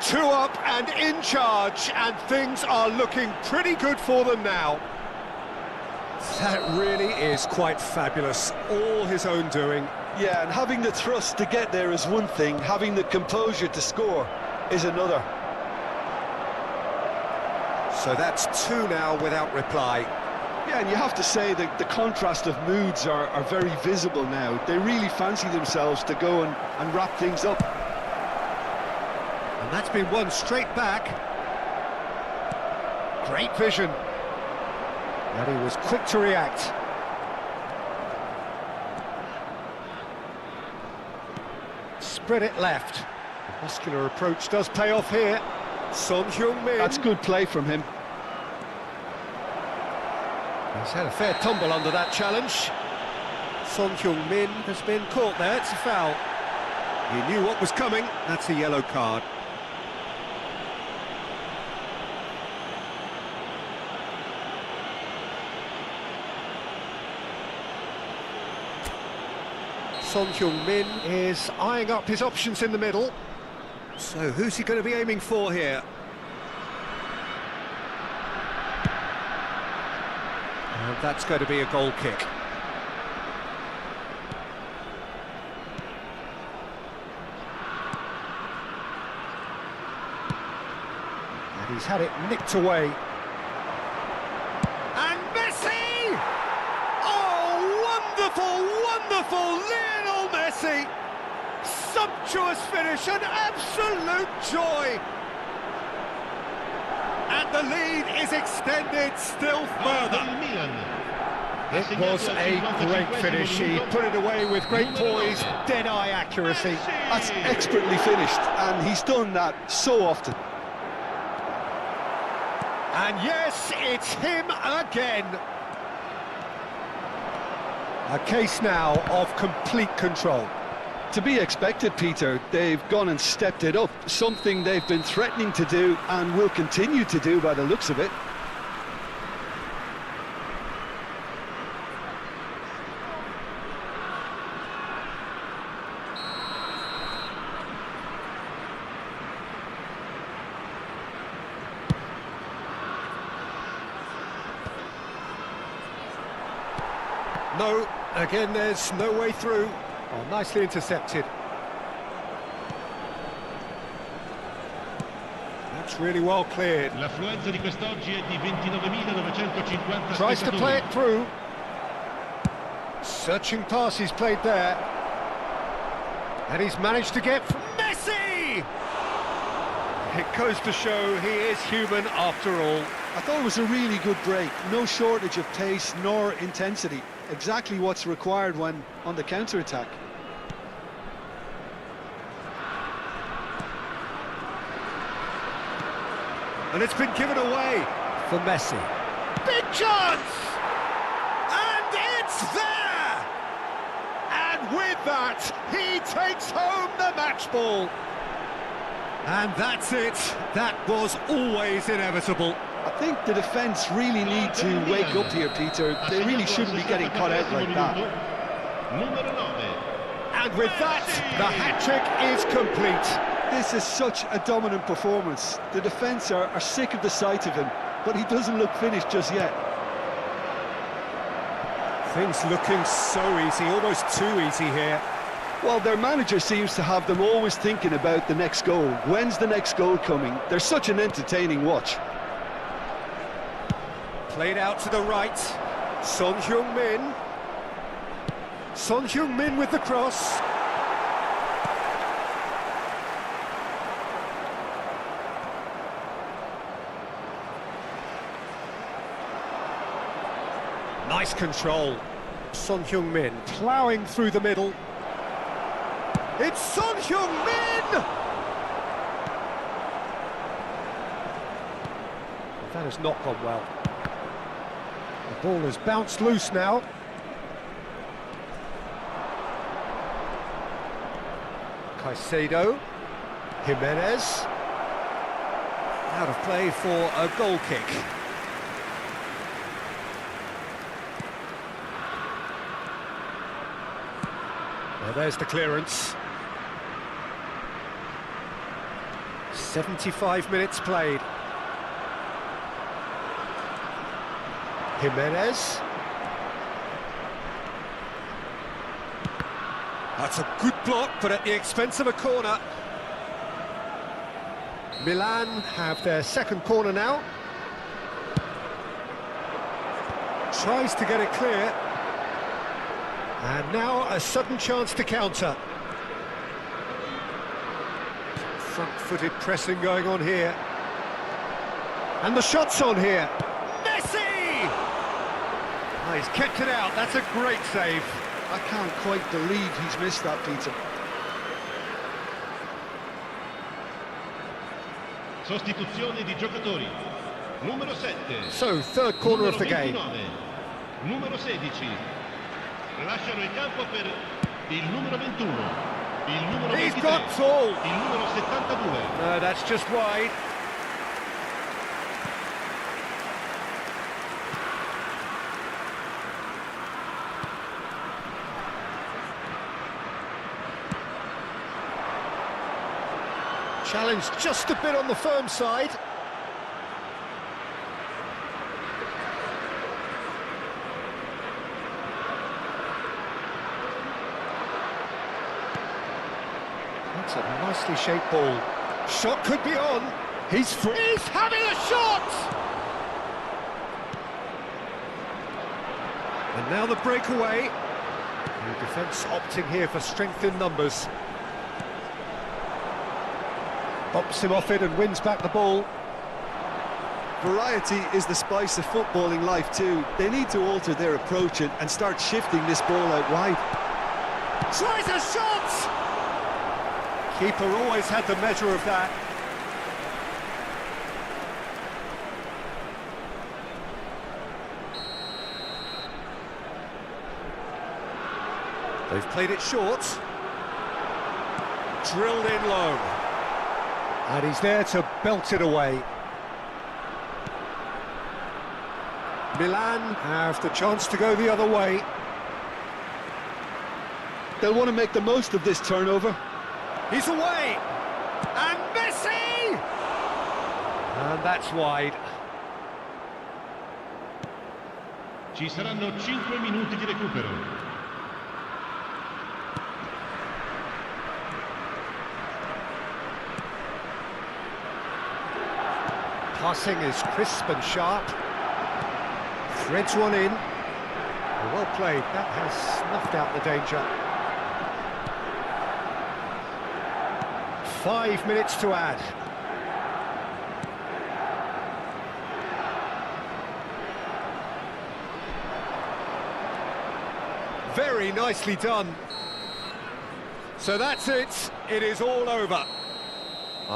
2 up and in charge, and things are looking pretty good for them now. That really is quite fabulous, all his own doing. Yeah, and having the thrust to get there is one thing, having the composure to score is another. So that's 2 now without reply. Yeah, and you have to say that the contrast of moods are very visible now. They really fancy themselves to go and wrap things up. And that's been won straight back. Great vision. And he was quick to react. Spread it left. The muscular approach does pay off here. Son Heung-min. That's good play from him. He's had a fair tumble under that challenge. Son Heung-min has been caught there. It's a foul. He knew what was coming. That's a yellow card. Son Heung-min is eyeing up his options in the middle. So who's he going to be aiming for here? And that's going to be a goal kick. And he's had it nicked away. And Messi! Oh, wonderful, wonderful Lionel Messi! Sumptuous finish, an absolute joy! And the lead is extended still further. It was a great finish. He put it away with great poise, dead-eye accuracy. That's expertly finished, and he's done that so often. And yes, it's him again. A case now of complete control. To be expected, Peter. They've gone and stepped it up, something they've been threatening to do and will continue to do by the looks of it. No, again there's no way through. Oh, nicely intercepted. That's really well cleared. L'affluenza di quest'oggi è di 29.950 Tries to spettatori. play it through. Searching pass he's played there. And he's managed to get Messi! It goes to show he is human after all. I thought it was a really good break. No shortage of pace nor intensity. Exactly what's required when on the counter-attack. And it's been given away for Messi. Big chance! And it's there! And with that, he takes home the match ball. And that's it. That was always inevitable. I think the defence really need to wake up here, Peter. They really shouldn't be getting caught out like that. And with that, the hat-trick is complete. This is such a dominant performance. The defence are sick of the sight of him, but he doesn't look finished just yet. Things looking so easy, almost too easy here. Well, their manager seems to have them always thinking about the next goal. When's the next goal coming? They're such an entertaining watch. Played out to the right. Son Heung-min. Son Heung-min with the cross. Nice control. Son Heung-min ploughing through the middle. It's Son Heung-min! That has not gone well. The ball has bounced loose now. Caicedo, Jimenez, out of play for a goal kick. Well, there's the clearance. 75 minutes played. Jimenez. That's a good block, but at the expense of a corner. Milan have their second corner now. Tries to get it clear. And now a sudden chance to counter. Front-footed pressing going on here. And the shot's on here. Messi! Oh, he's kept it out. That's a great save. I can't quite believe he's missed that, Peter. Sostituzione di giocatori. Numero 7. So, third corner of the game. Numero 16. Lasciano il campo per il numero 21. Il numero 23. He's got tall. Il numero 72. No, that's just wide. Challenge just a bit on the firm side. That's a nicely shaped ball. Shot could be on. He's free. He's having a shot! And now the breakaway. The defence opting here for strength in numbers. Bumps him off it and wins back the ball. Variety is the spice of footballing life too. They need to alter their approach and start shifting this ball out wide. Tries a shot! Keeper always had the measure of that. They've played it short. Drilled in low. And he's there to belt it away. Milan have the chance to go the other way. They'll want to make the most of this turnover. He's away! And Messi! And that's wide. Ci saranno 5 minuti di recupero. Passing is crisp and sharp. Threads one in. Well played. That has snuffed out the danger. 5 minutes to add. Very nicely done. So that's it. It is all over.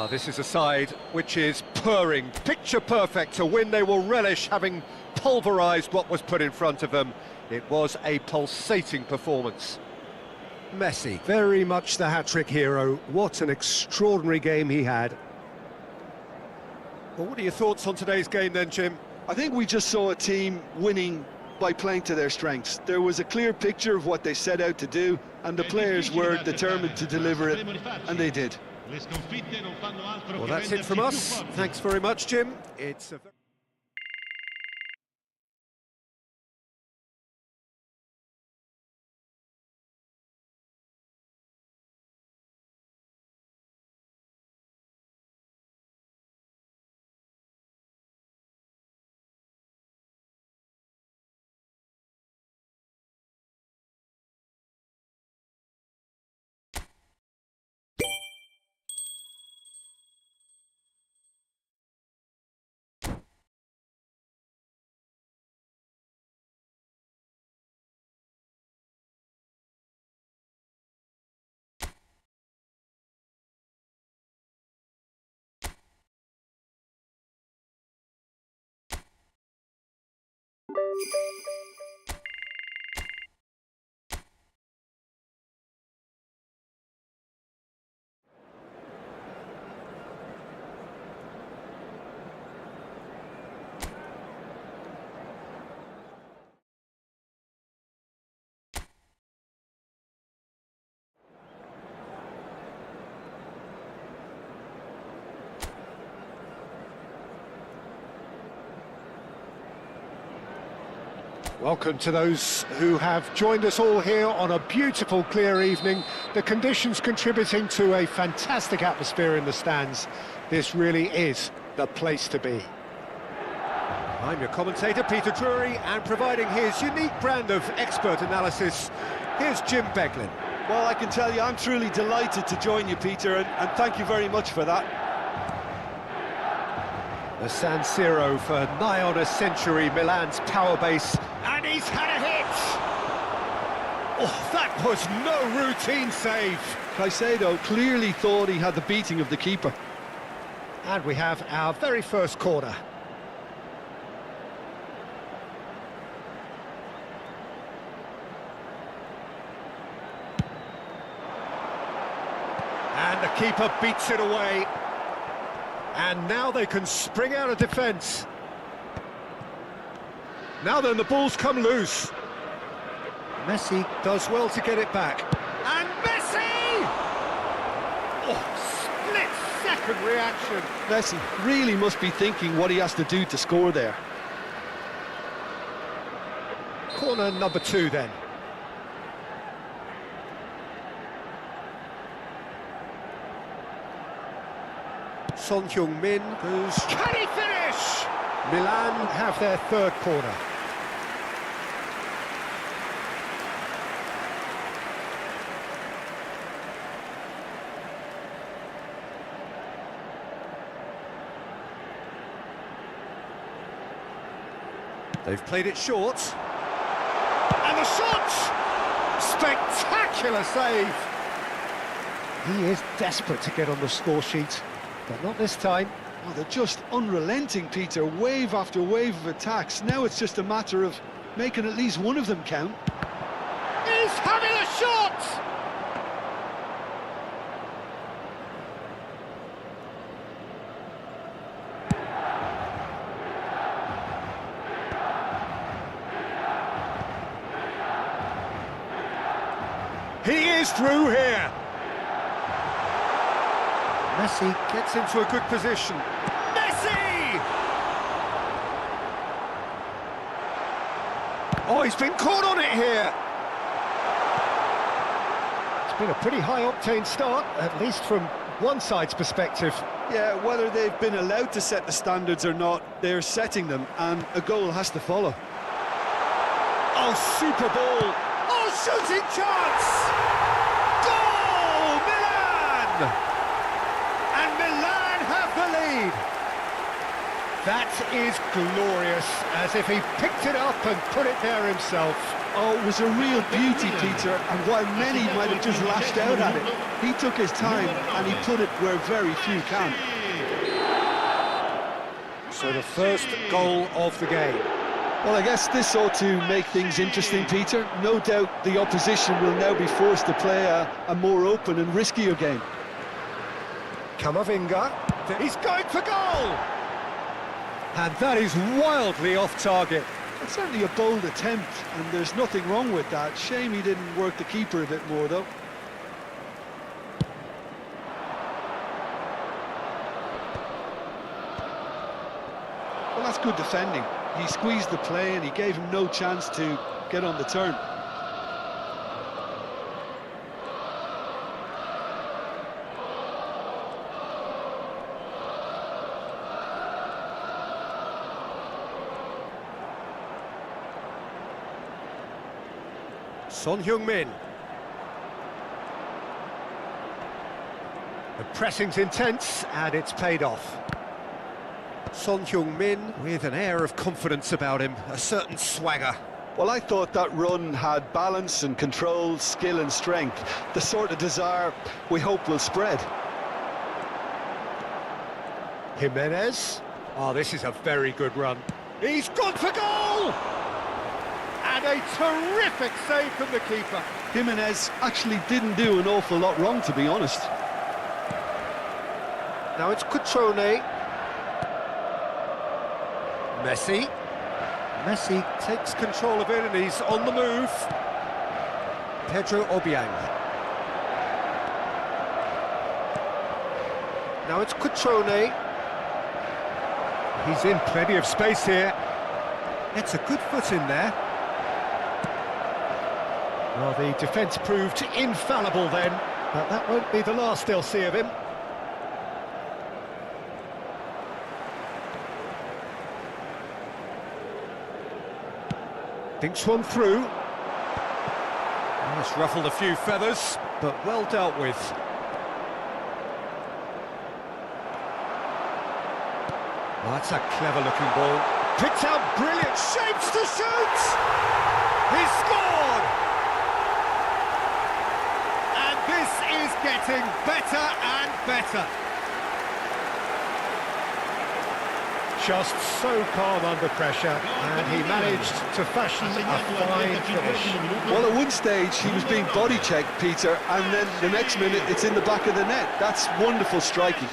This is a side which is purring, picture perfect, a win they will relish, having pulverised what was put in front of them. It was a pulsating performance. Messi, very much the hat-trick hero. What an extraordinary game he had. Well, what are your thoughts on today's game then, Jim? I think we just saw a team winning by playing to their strengths. There was a clear picture of what they set out to do, and the players were determined to deliver it, and they did. Well, that's it from us. Thanks very much, Jim. It's a Welcome to those who have joined us all here on a beautiful, clear evening. The conditions contributing to a fantastic atmosphere in the stands. This really is the place to be. I'm your commentator, Peter Drury, and providing his unique brand of expert analysis, here's Jim Beglin. Well, I can tell you I'm truly delighted to join you, Peter, and thank you very much for that. The San Siro for nigh on a century, Milan's power base, and he's had a hit! Oh, that was no routine save! Caicedo clearly thought he had the beating of the keeper. And we have our very first corner. And the keeper beats it away. And now they can spring out of defence. Now then, the ball's come loose. Messi does well to get it back. And Messi! Oh, split-second reaction. Messi really must be thinking what he has to do to score there. Corner number 2 then. Son Heung-min goes... Can he finish? Milan have their third corner. They've played it short. And the shot! Spectacular save! He is desperate to get on the score sheet. But not this time. Oh, they're just unrelenting, Peter. Wave after wave of attacks. Now it's just a matter of making at least one of them count. He's having a shot! He is through here. Messi gets into a good position. Messi! Oh, he's been caught on it here. It's been a pretty high-octane start, at least from one side's perspective. Yeah, whether they've been allowed to set the standards or not, they're setting them, and a goal has to follow. Oh, super ball! Oh, shooting chance! Goal, Milan! And Milan have the lead. That is glorious, as if he picked it up and put it there himself. Oh, it was a real beauty, Peter, and while many might have just lashed out at it, he took his time and he put it where very few can. So the first goal of the game. Well, I guess this ought to make things interesting, Peter. No doubt the opposition will now be forced to play a more open and riskier game. Camavinga, he's going for goal! And that is wildly off target. It's certainly a bold attempt, and there's nothing wrong with that. Shame he didn't work the keeper a bit more, though. Well, that's good defending. He squeezed the play and he gave him no chance to get on the turn. Son Heung-min. The pressing's intense, and it's paid off. Son Heung-min with an air of confidence about him, a certain swagger. Well, I thought that run had balance and control, skill and strength, the sort of desire we hope will spread. Jimenez. Oh, this is a very good run. He's gone for goal! And a terrific save from the keeper. Jimenez actually didn't do an awful lot wrong, to be honest. Now it's Cutrone. Messi. Messi takes control of it and he's on the move. Pedro Obiang. Now it's Cutrone. He's in plenty of space here. It's a good foot in there. Well, the defence proved infallible then, but that won't be the last they'll see of him. Thinks one through. It's ruffled a few feathers, but well dealt with. Oh, that's a clever-looking ball. Picked out brilliant shapes to shoot! He's scored! And this is getting better and better. Just so calm under pressure, and he managed to fashion a fine finish. Well, at one stage he was being body checked, Peter, and then the next minute it's in the back of the net. That's wonderful striking.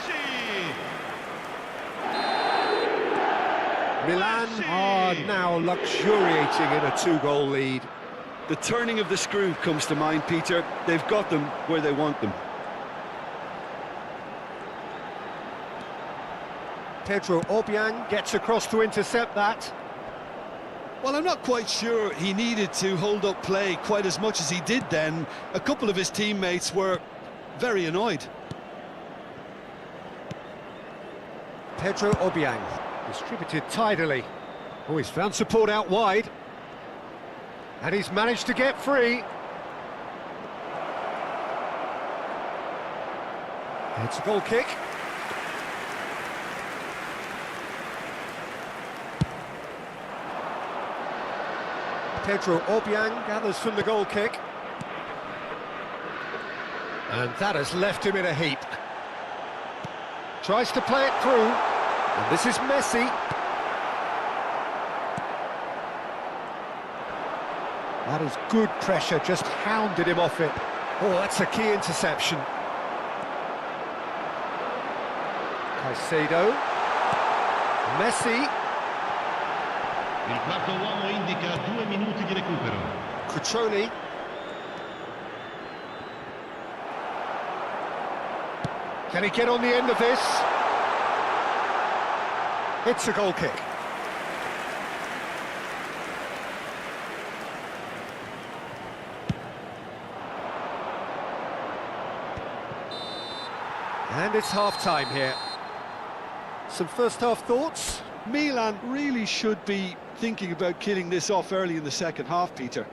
Milan are now luxuriating in a 2-goal lead. The turning of the screw comes to mind, Peter. They've got them where they want them. Pedro Obiang gets across to intercept that. Well, I'm not quite sure he needed to hold up play quite as much as he did then. A couple of his teammates were very annoyed. Pedro Obiang distributed tidily. Oh, he's found support out wide. And he's managed to get free. It's a goal kick. Pedro Obiang gathers from the goal kick. And that has left him in a heap. Tries to play it through. And this is Messi. That is good pressure, just hounded him off it. Oh, that's a key interception. Caicedo. Messi. Il quarto uomo indica 2 minuti di recupero. Cutrone. Can he get on the end of this? It's a goal kick. And it's half-time here. Some first-half thoughts? Milan really should be thinking about killing this off early in the second half, Peter.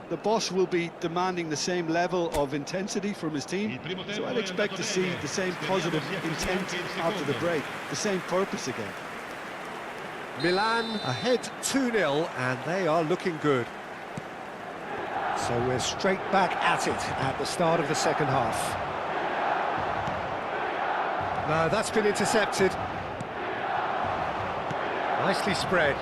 The boss will be demanding the same level of intensity from his team, so I'd expect to see the same positive intent after the break, the same purpose again. Milan ahead 2-0, and they are looking good. So we're straight back at it at the start of the second half. No, that's been intercepted. Nicely spread.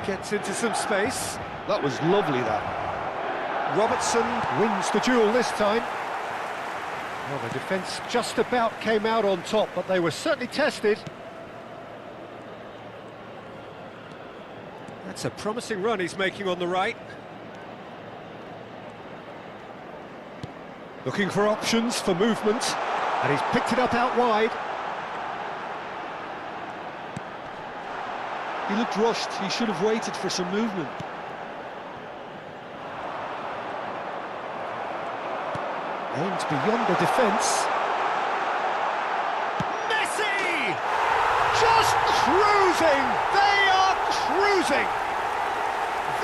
Gets into some space. That was lovely, that. Robertson wins the duel this time. Well, the defence just about came out on top, but they were certainly tested. That's a promising run he's making on the right. Looking for options for movement, and he's picked it up out wide. He looked rushed. He should have waited for some movement. Aimed beyond the defence. Messi! Just cruising! They are cruising!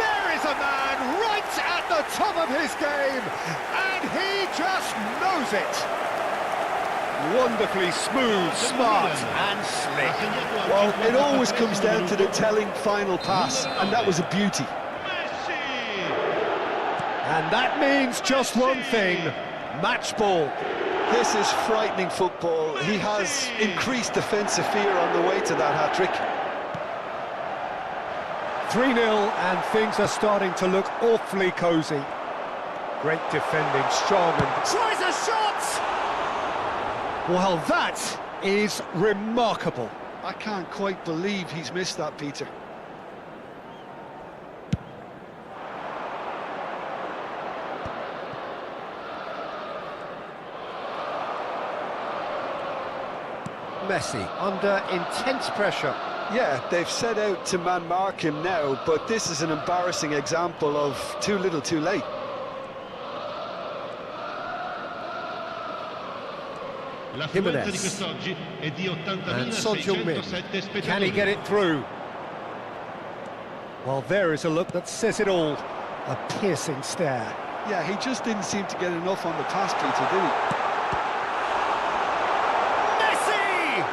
There is a man right at the top of his game, and he just knows it. Wonderfully smooth, smart and slick. Well, it always comes down to the telling final pass, and that was a beauty. And that means just one thing, match ball. This is frightening football. He has increased defensive fear on the way to that hat-trick. 3-0, and things are starting to look awfully cosy. Great defending, strong, and tries a shot! Well, that is remarkable. I can't quite believe he's missed that, Peter. Messi under intense pressure. Yeah, they've set out to man-mark him now, but this is an embarrassing example of too little too late. L'affluenza di quest'oggi è di And Son Heung-min, 80.607 spettatori. can he get it through? Well, there is a look that says it all. A piercing stare. Yeah, he just didn't seem to get enough on the pass, Peter, did he? Messi!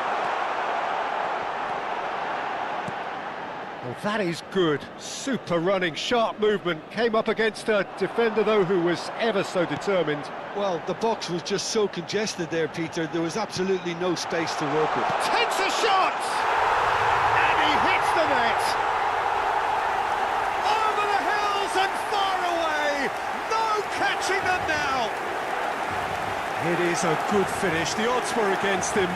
Well, that is good. Super running, sharp movement. Came up against a defender, though, who was ever so determined. Well, the box was just so congested there, Peter. There was absolutely no space to work with. Takes a shot! And he hits the net! Over the hills and far away! No catching them now! It is a good finish. The odds were against him.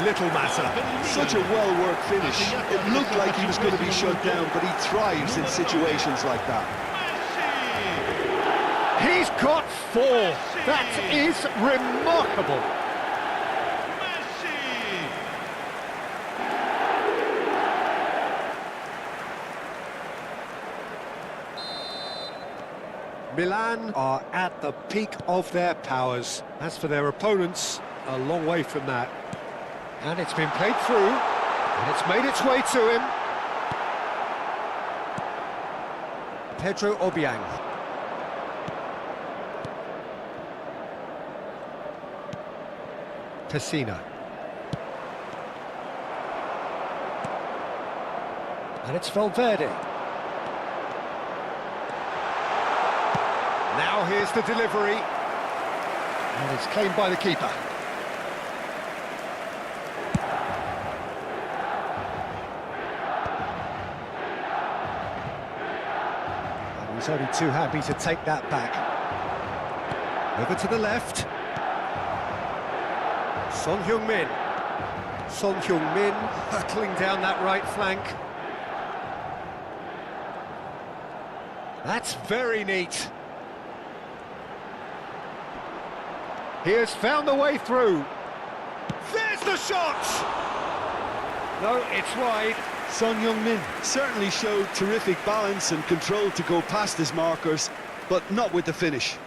Little matter. Such a well-worked finish. It looked like he was going to be shut down, but he thrives in situations like that. He's got 4. That is remarkable. Milan are at the peak of their powers. As for their opponents, a long way from that. And it's been played through, and it's made its way to him. Pedro Obiang. Pessina. And it's Valverde. Now here's the delivery. And it's claimed by the keeper. And he's only too happy to take that back. Over to the left. Son Heung-min. Son Heung-min hurtling down that right flank. That's very neat. He has found the way through. There's the shot! No, it's wide. Son Heung-min certainly showed terrific balance and control to go past his markers, but not with the finish.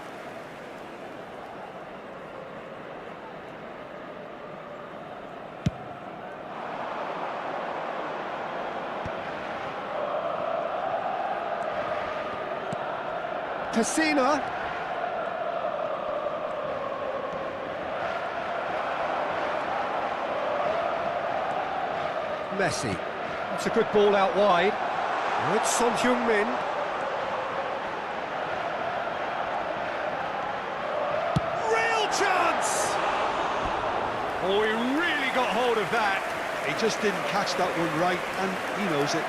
Pessina. Messi. It's a good ball out wide. Oh, it's Son Heung-min. Real chance! Oh, he really got hold of that. He just didn't catch that one right, and he knows it.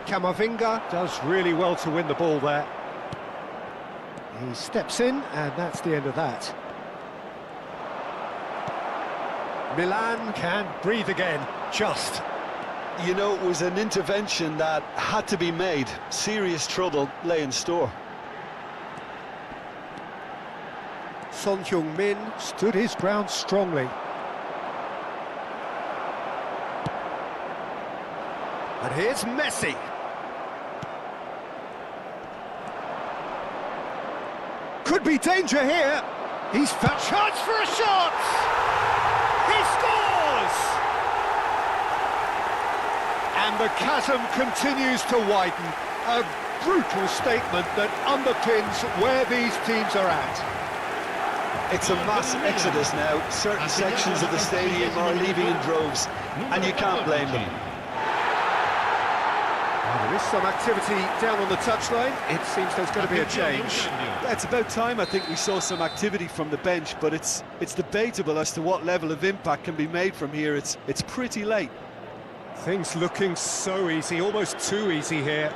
Camavinga does really well to win the ball there. He steps in, and that's the end of that. Milan can breathe again, just. You know, it was an intervention that had to be made. Serious trouble lay in store. Son Heung-min stood his ground strongly. And here's Messi. Could be danger here. He's found chance for a shot. He scores! And the chasm continues to widen. A brutal statement that underpins where these teams are at. It's a mass exodus now. Certain sections of the stadium are leaving in droves, and you can't blame them. There is some activity down on the touchline. It seems there's going to be a change. Yeah, it's about time I think we saw some activity from the bench, but it's debatable as to what level of impact can be made from here. It's pretty late. Things looking so easy, almost too easy here.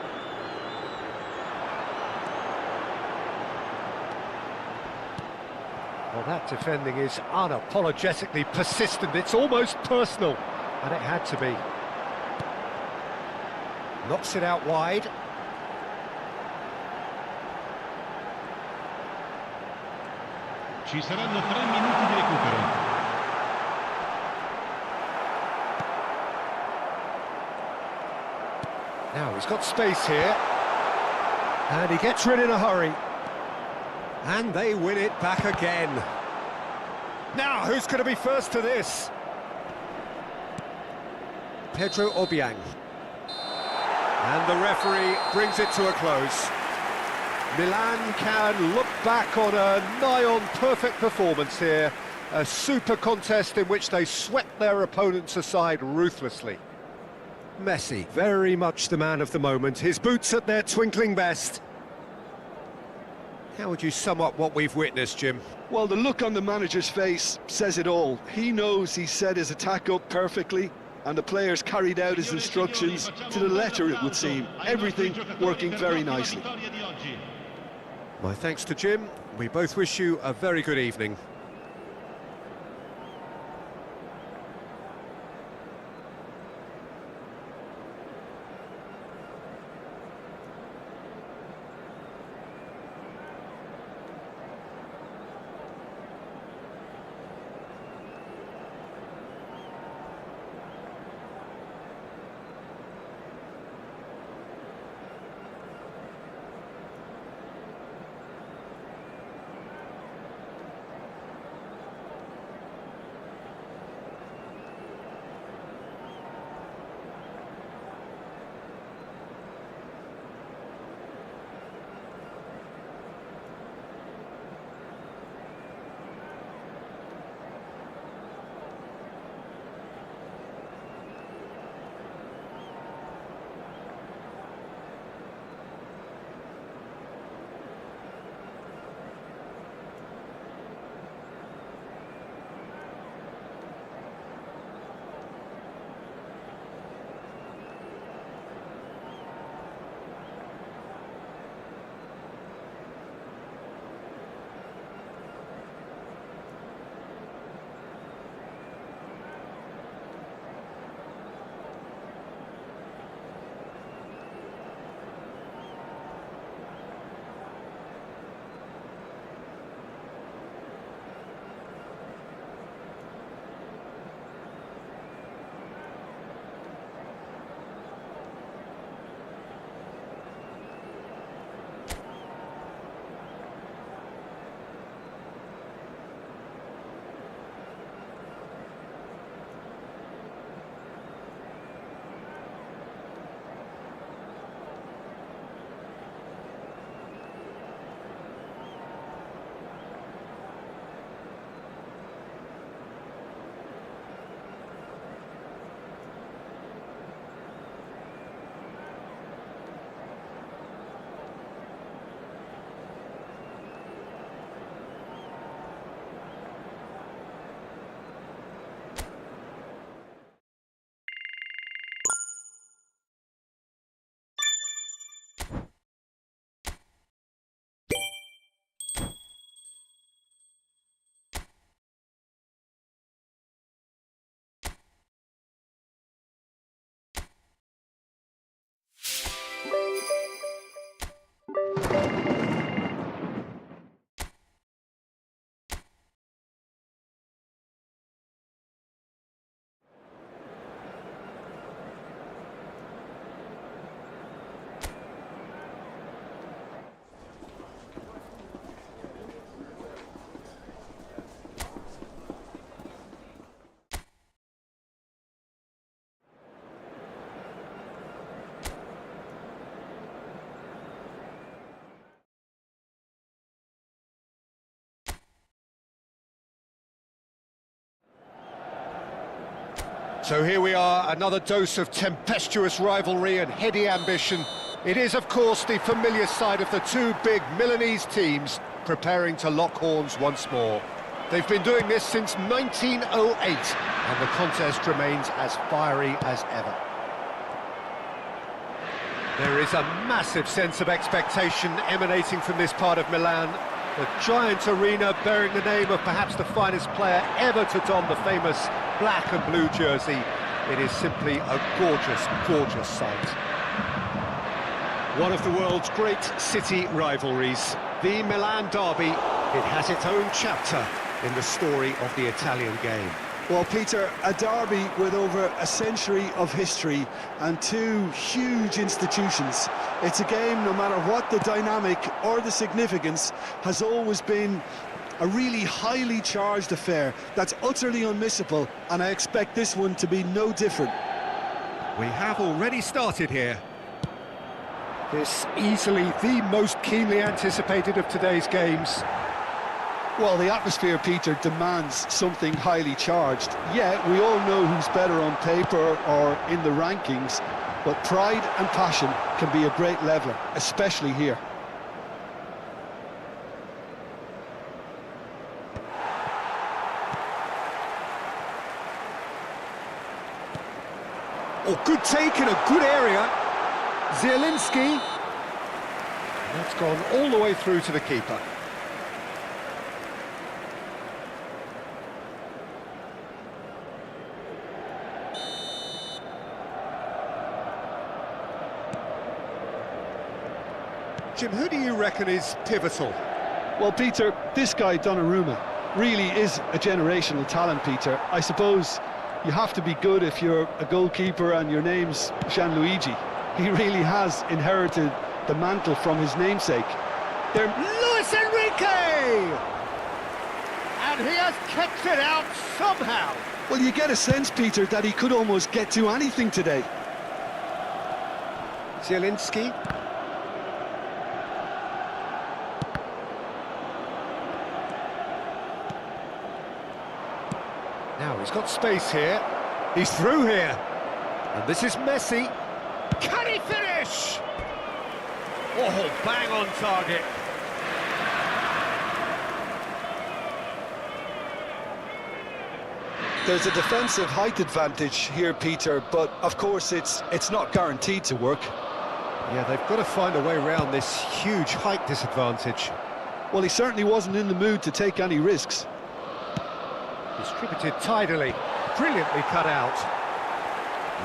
Well, that defending is unapologetically persistent. It's almost personal, and it had to be. Knocks it out wide. Ci saranno 3 minuti di recupero. Now he's got space here, and he gets rid in a hurry. And they win it back again. Now, who's going to be first to this? Pedro Obiang. And the referee brings it to a close. Milan can look back on a nigh-on perfect performance here. A super contest in which they swept their opponents aside ruthlessly. Messi, very much the man of the moment. His boots at their twinkling best. How would you sum up what we've witnessed, Jim? Well, the look on the manager's face says it all. He knows he set his attack up perfectly, and the players carried out his instructions to the letter, it would seem. Everything working very nicely. My thanks to Jim. We both wish you a very good evening. So here we are, another dose of tempestuous rivalry and heady ambition. It is, of course, the familiar side of the two big Milanese teams preparing to lock horns once more. They've been doing this since 1908, and the contest remains as fiery as ever. There is a massive sense of expectation emanating from this part of Milan. The giant arena bearing the name of perhaps the finest player ever to don the famous black and blue jersey. It is simply a gorgeous, gorgeous sight. One of the world's great city rivalries, the Milan derby. It has its own chapter in the story of the Italian game. Well, Peter, a derby with over a century of history and two huge institutions. It's a game, no matter what the dynamic or the significance, has always been a really highly charged affair that's utterly unmissable, and I expect this one to be no different. We have already started here. This easily the most keenly anticipated of today's games. Well, the atmosphere, Peter, demands something highly charged. Yeah, we all know who's better on paper or in the rankings, but pride and passion can be a great leveler, especially here. Oh, good take in a good area. Zielinski. That's gone all the way through to the keeper. Jim, who do you reckon is pivotal? Well, Peter, this guy, Donnarumma, really is a generational talent, Peter. I suppose you have to be good if you're a goalkeeper and your name's Gianluigi. He really has inherited the mantle from his namesake. Luis Enrique! And he has kept it out somehow. Well, you get a sense, Peter, that he could almost get to anything today. Zielinski. Now he's got space here. He's through here. And this is Messi. Can he finish? Oh, bang on target. There's a defensive height advantage here, Peter, but of course it's not guaranteed to work. Yeah, they've got to find a way around this huge height disadvantage. Well, he certainly wasn't in the mood to take any risks. Distributed tidily, brilliantly cut out.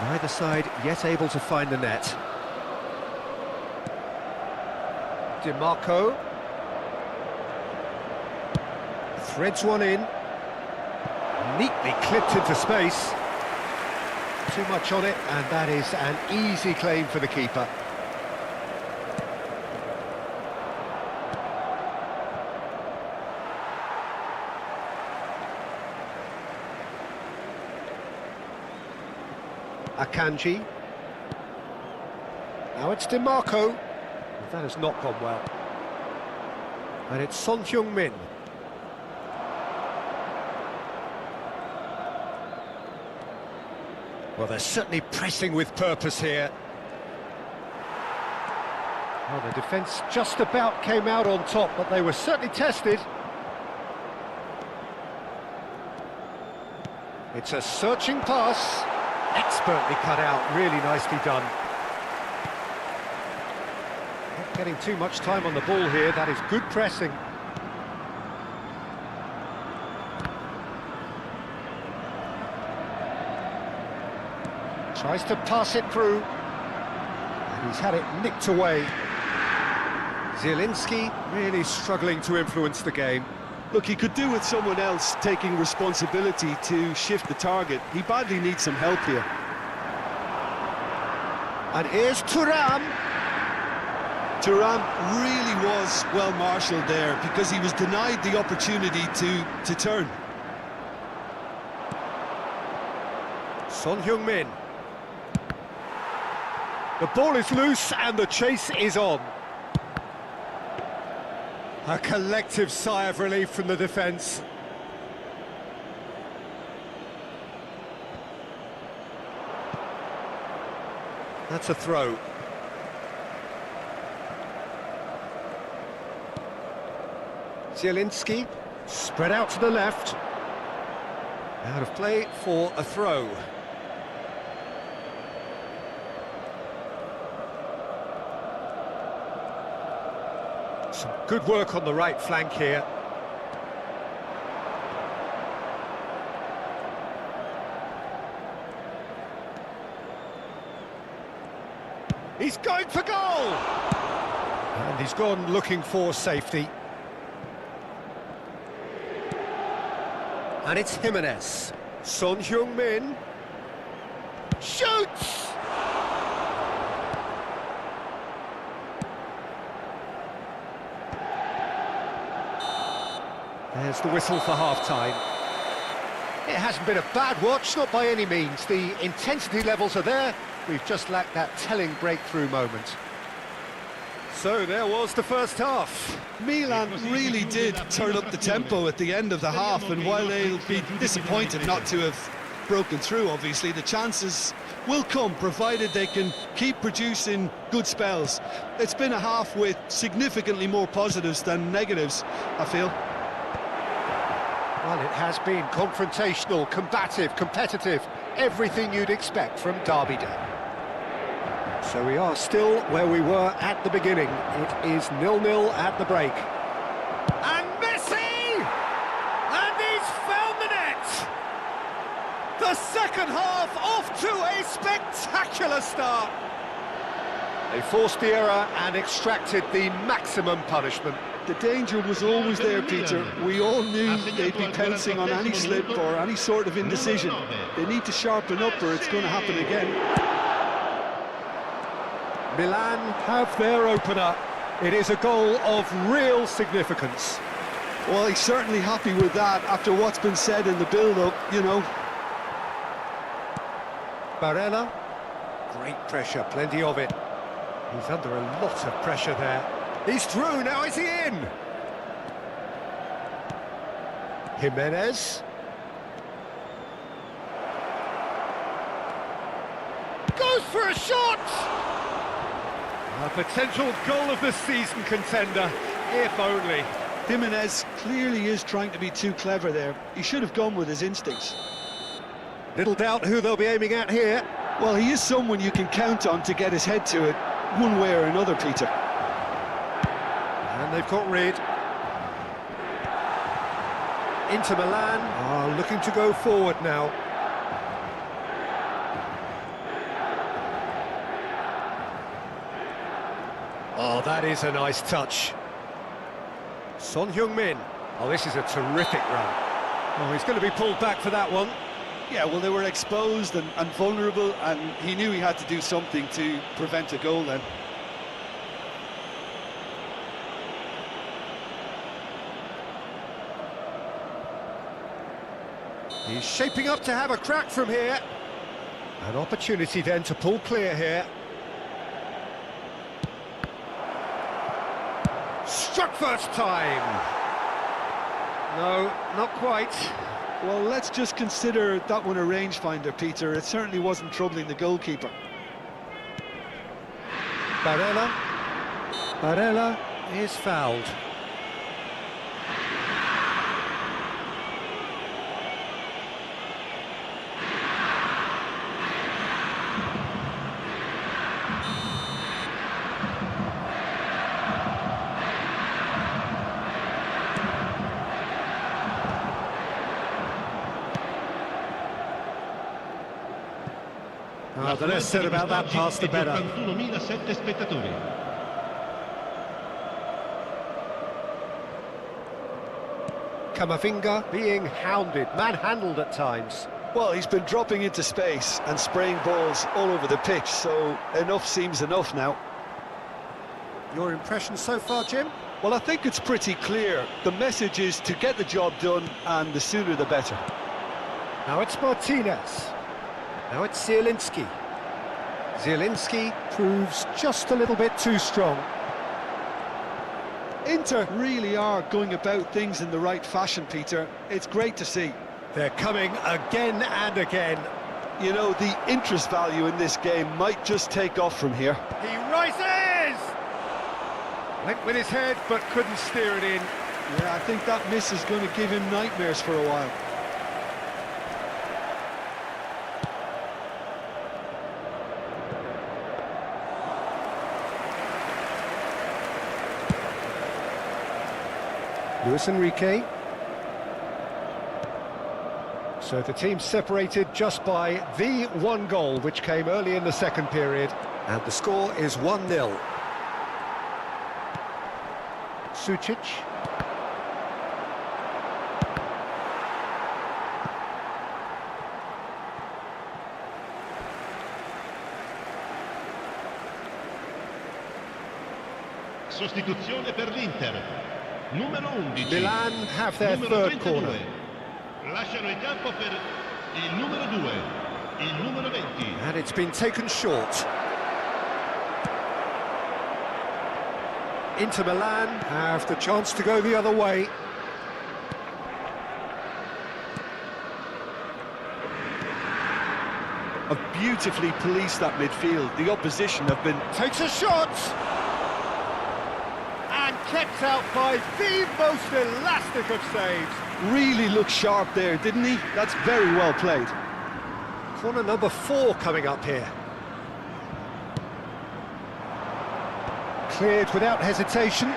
Neither side yet able to find the net. DiMarco threads one in, neatly clipped into space. Too much on it, and that is an easy claim for the keeper. Akanji. Now it's DiMarco. That has not gone well. And it's Son Heung-min. Well, they're certainly pressing with purpose here. Well, the defence just about came out on top, but they were certainly tested. It's a searching pass. Expertly cut out, really nicely done. Not getting too much time on the ball here, that is good pressing. Tries to pass it through. And he's had it nicked away. Zielinski really struggling to influence the game. Look, he could do with someone else taking responsibility to shift the target. He badly needs some help here. And here's Thuram. Thuram really was well marshalled there because he was denied the opportunity to turn. Son Heung-min. The ball is loose and the chase is on. A collective sigh of relief from the defence. That's a throw. Zielinski, spread out to the left. Out of play for a throw. Some good work on the right flank here. He's going for goal! And he's gone looking for safety. And it's Jimenez. Son Heung-min shoots! There's the whistle for half-time. It hasn't been a bad watch, not by any means. The intensity levels are there. We've just lacked that telling breakthrough moment. So there was the first half. Milan really did turn up the tempo at the end of the half, and while they'll be disappointed not to have broken through, obviously, the chances will come, provided they can keep producing good spells. It's been a half with significantly more positives than negatives, I feel. Well, it has been confrontational, combative, competitive, everything you'd expect from Derby Day. So we are still where we were at the beginning. It is 0-0 at the break. And Messi! And he's found the net! The second half off to a spectacular start. They forced the error and extracted the maximum punishment. The danger was always there, Peter. We all knew they'd be pouncing on any slip or any sort of indecision. They need to sharpen up or it's going to happen again. Milan have their opener. It is a goal of real significance. Well, he's certainly happy with that after what's been said in the build-up, you know. Barella, great pressure, plenty of it. He's under a lot of pressure there. He's through, now is he in? Jimenez. Goes for a shot! A potential goal of the season contender, if only. Jimenez clearly is trying to be too clever there. He should have gone with his instincts. Little doubt who they'll be aiming at here. Well, he is someone you can count on to get his head to it, one way or another, Peter. And they've got rid. Inter Milan are looking to go forward now. Oh, that is a nice touch. Son Heung-min. Oh, this is a terrific run. Oh, he's going to be pulled back for that one. Yeah, well, they were exposed and vulnerable, and he knew he had to do something to prevent a goal then. He's shaping up to have a crack from here. An opportunity then to pull clear here. Struck first time. No, not quite. Well, let's just consider that one a rangefinder, Peter. It certainly wasn't troubling the goalkeeper. Barella is fouled. The less said about that pass, the better. Camavinga being hounded, manhandled at times. Well, he's been dropping into space and spraying balls all over the pitch, so enough seems enough now. Your impression so far, Jim? Well, I think it's pretty clear. The message is to get the job done, and the sooner the better. Now it's Martinez. Now it's Zielinski. Zielinski proves just a little bit too strong. Inter really are going about things in the right fashion, Peter. It's great to see. They're coming again and again. You know, the interest value in this game might just take off from here. He rises! Went with his head, but couldn't steer it in. Yeah, I think that miss is going to give him nightmares for a while. Luis Enrique. So the team separated just by the one goal, which came early in the second period. And the score is 1-0. Sucic. sostituzione per l'Inter. Numero 11. Milan have their Numero third 32. corner. Lasciano il campo per il numero 2, il numero 20. And it's been taken short. Inter Milan have the chance to go the other way. Have beautifully policed that midfield. The opposition have been... Takes a shot! And kept out by the most elastic of saves. Really looked sharp there, didn't he? That's very well played. Corner number 4 coming up here. Cleared without hesitation.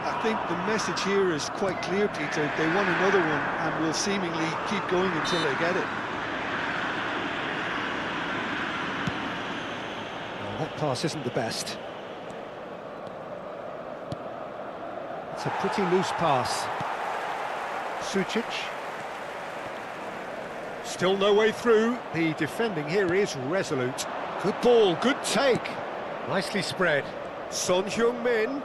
I think the message here is quite clear, Peter. They want another one and will seemingly keep going until they get it. Well, that pass isn't the best. It's a pretty loose pass. Sucic. Still no way through. The defending here is resolute. Good ball, good take. Nicely spread. Son Heung-min.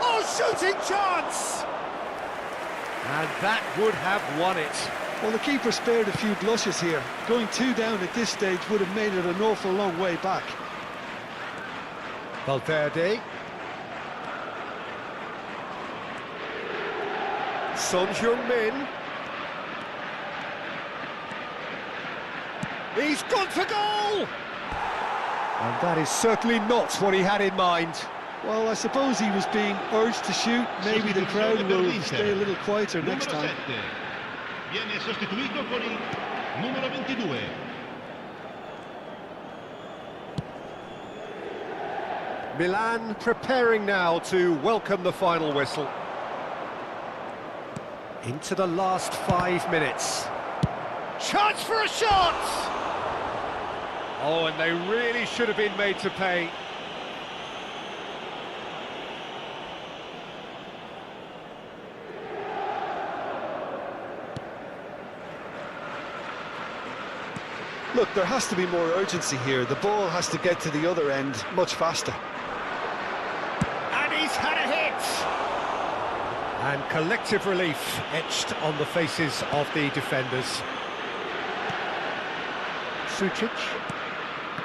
Oh, shooting chance! And that would have won it. Well, the keeper spared a few blushes here. Going 2 down at this stage would have made it an awful long way back. Valverde. Son Heung-min. He's gone for goal! And that is certainly not what he had in mind. Well, I suppose he was being urged to shoot. Maybe the crowd will stay a little quieter next time. Viene sostituito con il numero 22. Milan preparing now to welcome the final whistle. Into the last 5 minutes. Chance for a shot! Oh, and they really should have been made to pay. Look, there has to be more urgency here. The ball has to get to the other end much faster. And he's had a hit! And collective relief etched on the faces of the defenders. Sucic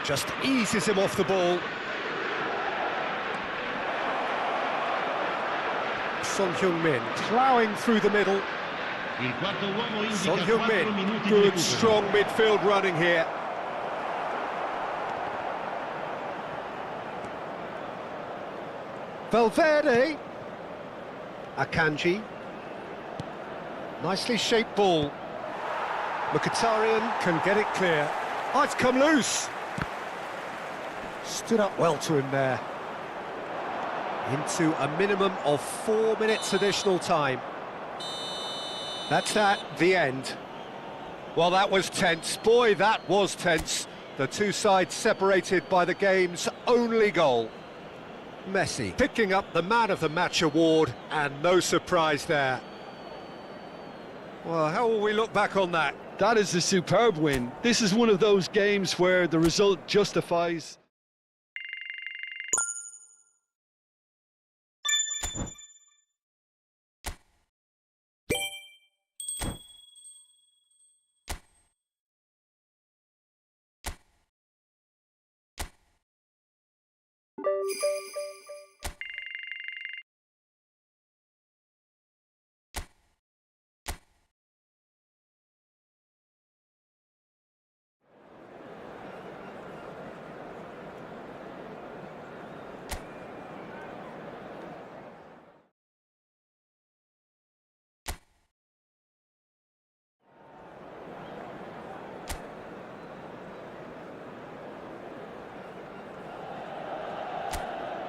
just eases him off the ball. Son Heung-min ploughing through the middle. Il quarto uomo Son indica 4 Heung-min, minuti di good recupero. strong midfield running here. Valverde. Akanji. Nicely shaped ball. Mkhitaryan can get it clear. Oh, it's come loose. Stood up well to him there. Into a minimum of 4 minutes additional time. That's that, the end. Well, that was tense. Boy, that was tense. The two sides separated by the game's only goal. Messi picking up the Man of the Match award, and no surprise there. Well, how will we look back on that? That is a superb win. This is one of those games where the result justifies.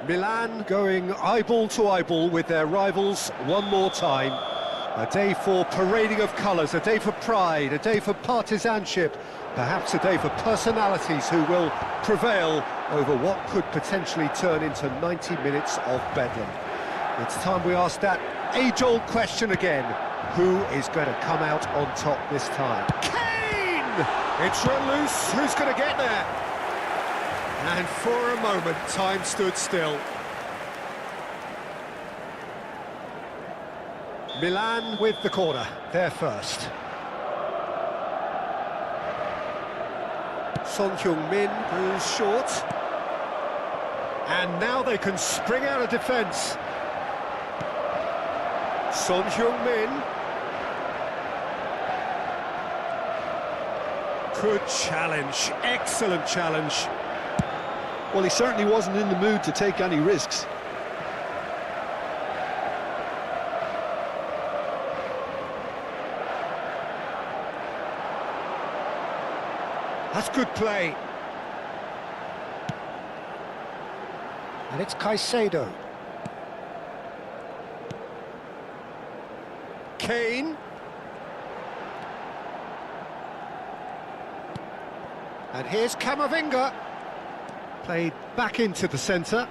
Milan going eyeball to eyeball with their rivals one more time. A day for parading of colours, a day for pride, a day for partisanship, perhaps a day for personalities who will prevail over what could potentially turn into 90 minutes of bedlam. It's time we ask that age-old question again. Who is going to come out on top this time? Kane! It's run loose, who's going to get there? And for a moment, time stood still. Milan with the corner, they're first. Son Heung-min goes short. And now they can spring out of defence. Son Heung-min. Good challenge, excellent challenge. Well, he certainly wasn't in the mood to take any risks. That's good play. And it's Caicedo. Kane. And here's Camavinga. Played back into the centre.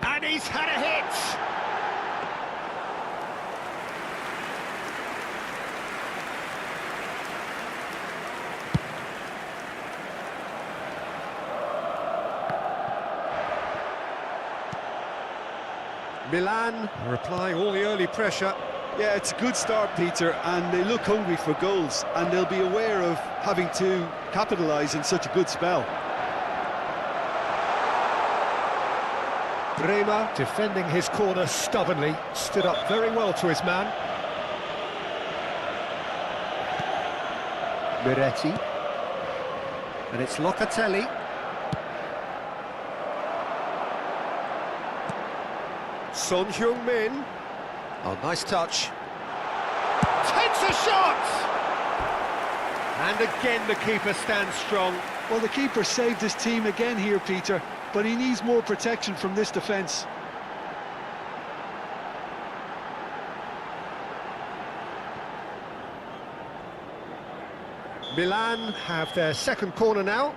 And he's had a hit! Milan are applying all the early pressure. Yeah, it's a good start, Peter, and they look hungry for goals, and they'll be aware of having to capitalise in such a good spell. Bremer, defending his corner stubbornly, stood up very well to his man. Miretti. And it's Locatelli. Son Heung-min. Oh, nice touch. Takes a shot! And again the keeper stands strong. Well, the keeper saved his team again here, Peter, but he needs more protection from this defence. Milan have their second corner now.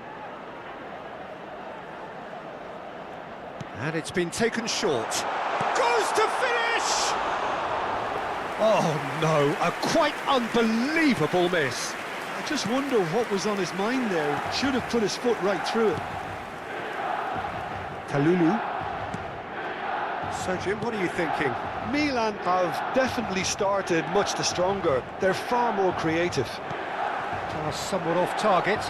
And it's been taken short. Goes to finish! Oh no, a quite unbelievable miss. I just wonder what was on his mind there. Should have put his foot right through it. Kalulu. So Jim, what are you thinking? Milan have definitely started much the stronger. They're far more creative. Pass somewhat off target.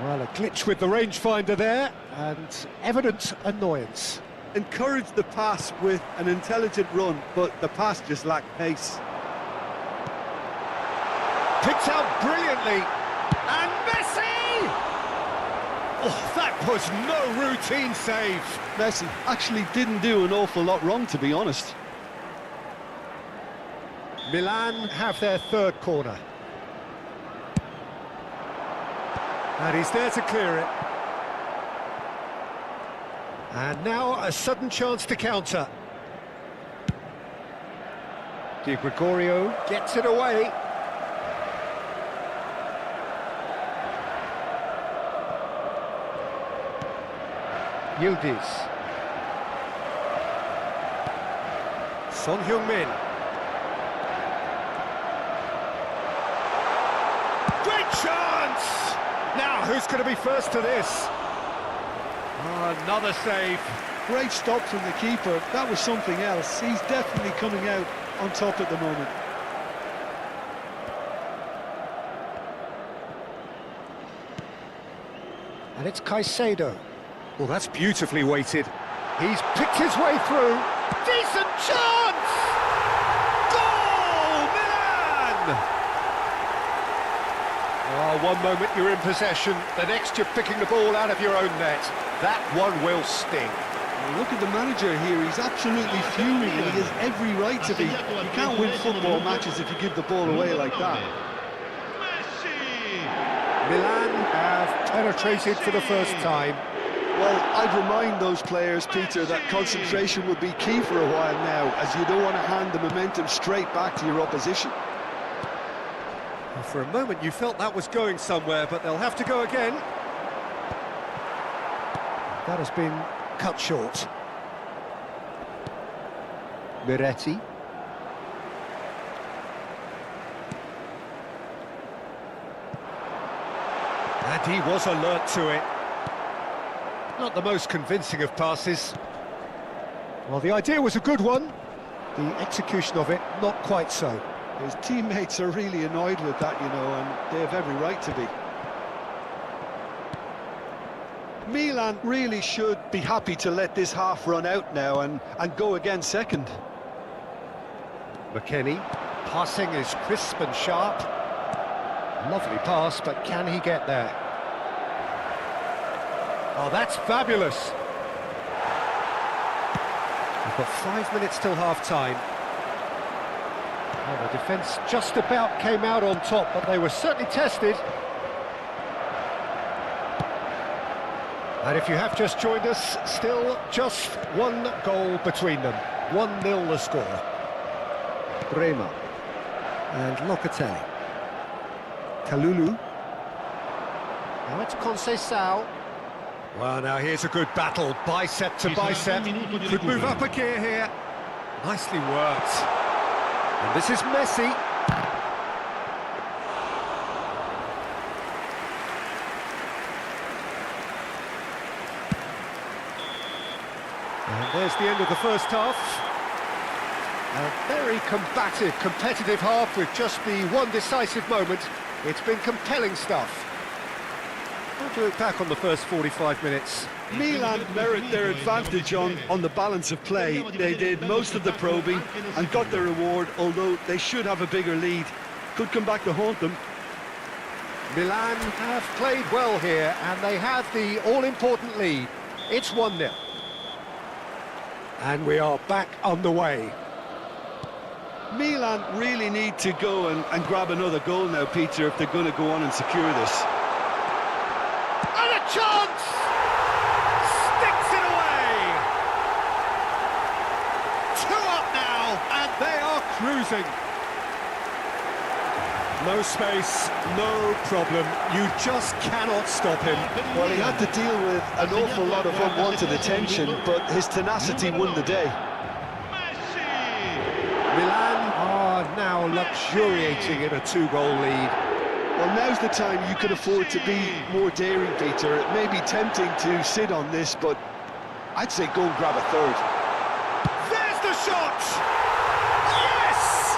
Well, a glitch with the rangefinder there, and evident annoyance. Encouraged the pass with an intelligent run, but the pass just lacked pace. Picked out brilliantly, and Messi! Oh, that was no routine save. Messi actually didn't do an awful lot wrong, to be honest. Milan have their third corner. And he's there to clear it. And now a sudden chance to counter. Di Gregorio gets it away. Yildiz. Son Heung-min. Great chance! Now, who's going to be first to this? Oh, another save. Great stop from the keeper. That was something else. He's definitely coming out on top at the moment. And it's Caicedo. Well, that's beautifully weighted. He's picked his way through. Decent chance! Goal, Milan! Oh, one moment you're in possession, the next you're picking the ball out of your own net. That one will sting. Well, look at the manager here, he's absolutely fuming and he has every right to be. You can't win football matches if you give the ball away like that. Milan have penetrated for the first time. Well, I'd remind those players, Peter, that concentration will be key for a while now, as you don't want to hand the momentum straight back to your opposition. Well, for a moment you felt that was going somewhere, but they'll have to go again. That has been cut short. Miretti. And he was alert to it. Not the most convincing of passes. Well, the idea was a good one. The execution of it, not quite so. His teammates are really annoyed with that, you know, and they have every right to be. Milan really should be happy to let this half run out now and go again second. McKennie, passing is crisp and sharp. Lovely pass, but can he get there? Oh, that's fabulous. We've got 5 minutes till half-time. Well, the defence just about came out on top, but they were certainly tested. And if you have just joined us, still just one goal between them. 1-0 the score. Bremer. And Locatelli. Kalulu. Now it's Conceição. Well, now here's a good battle, bicep to bicep. Could move up a gear here. Nicely worked. And this is Messi. And there's the end of the first half. A very combative, competitive half with just the one decisive moment. It's been compelling stuff. How do you look back on the first 45 minutes? Milan merit their advantage on the balance of play. They did most of the probing and got their reward, although they should have a bigger lead. Could come back to haunt them. Milan have played well here, and they have the all-important lead. It's 1-0. And we are back underway. Milan really need to go and grab another goal now, Peter, if they're going to go on and secure this. And a chance! Sticks it away! 2 up now, and they are cruising. No space, no problem. You just cannot stop him. Well, he had to deal with an awful lot of unwanted attention, but his tenacity won the day. Milan are now luxuriating in a 2-goal lead. Well, now's the time you can afford to be more daring, Peter. It may be tempting to sit on this, but I'd say go and grab a third. There's the shot! Yes!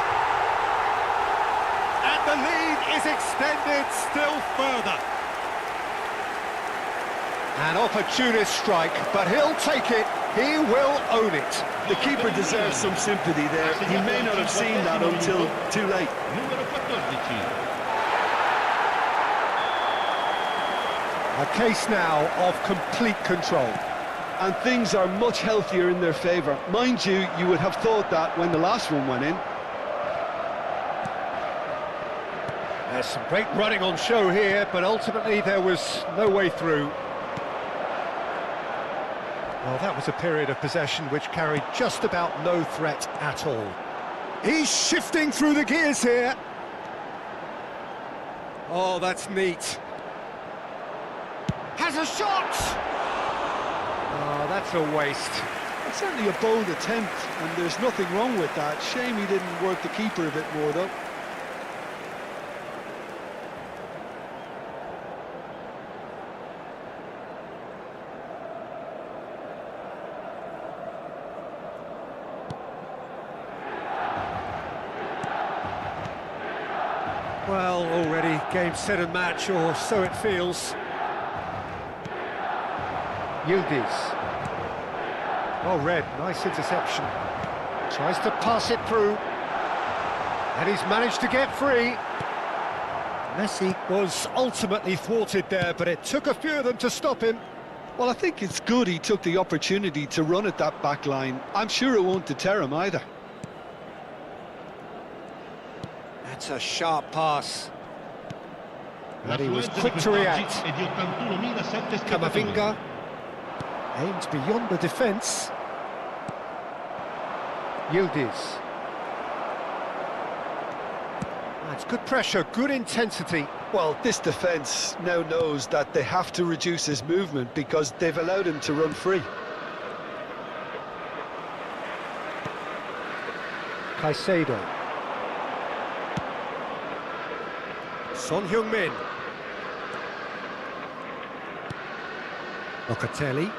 And the lead is extended still further. An opportunist strike, but he'll take it. He will own it. The keeper deserves some sympathy there. He may not have seen that until too late. A case now of complete control. And things are much healthier in their favour. Mind you, you would have thought that when the last one went in. There's some great running on show here, but ultimately there was no way through. Well, that was a period of possession which carried just about no threat at all. He's shifting through the gears here. Oh, that's neat. Has a shot! Oh, that's a waste. It's certainly a bold attempt, and there's nothing wrong with that. Shame he didn't work the keeper a bit more, though. Well, already game, set and match, or so it feels. Yildiz. Oh, Red, nice interception. Tries to pass it through. And he's managed to get free. Messi was ultimately thwarted there, but it took a few of them to stop him. Well, I think it's good he took the opportunity to run at that back line. I'm sure it won't deter him either. That's a sharp pass. And he was quick to react. Camavinga aims beyond the defence. Yildiz. That's good pressure, good intensity. Well, this defence now knows that they have to reduce his movement because they've allowed him to run free. Caicedo. Son Heung-min. Locatelli.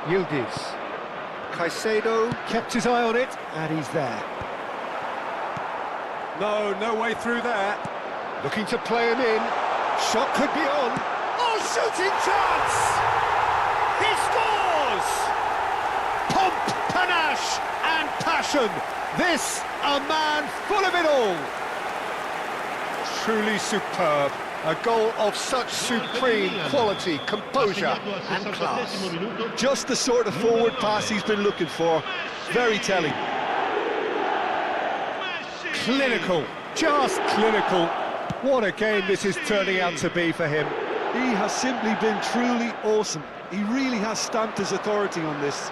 Yildiz. Caicedo kept his eye on it, and he's there. No way through there. Looking to play him in. Shot could be on. Oh, shooting chance! He scores! Pomp, panache, and passion. This, a man full of it all. Truly superb. A goal of such supreme quality, composure and class. Just the sort of forward pass he's been looking for. Very telling. Clinical, just clinical. What a game this is turning out to be for him. He has simply been truly awesome. He really has stamped his authority on this.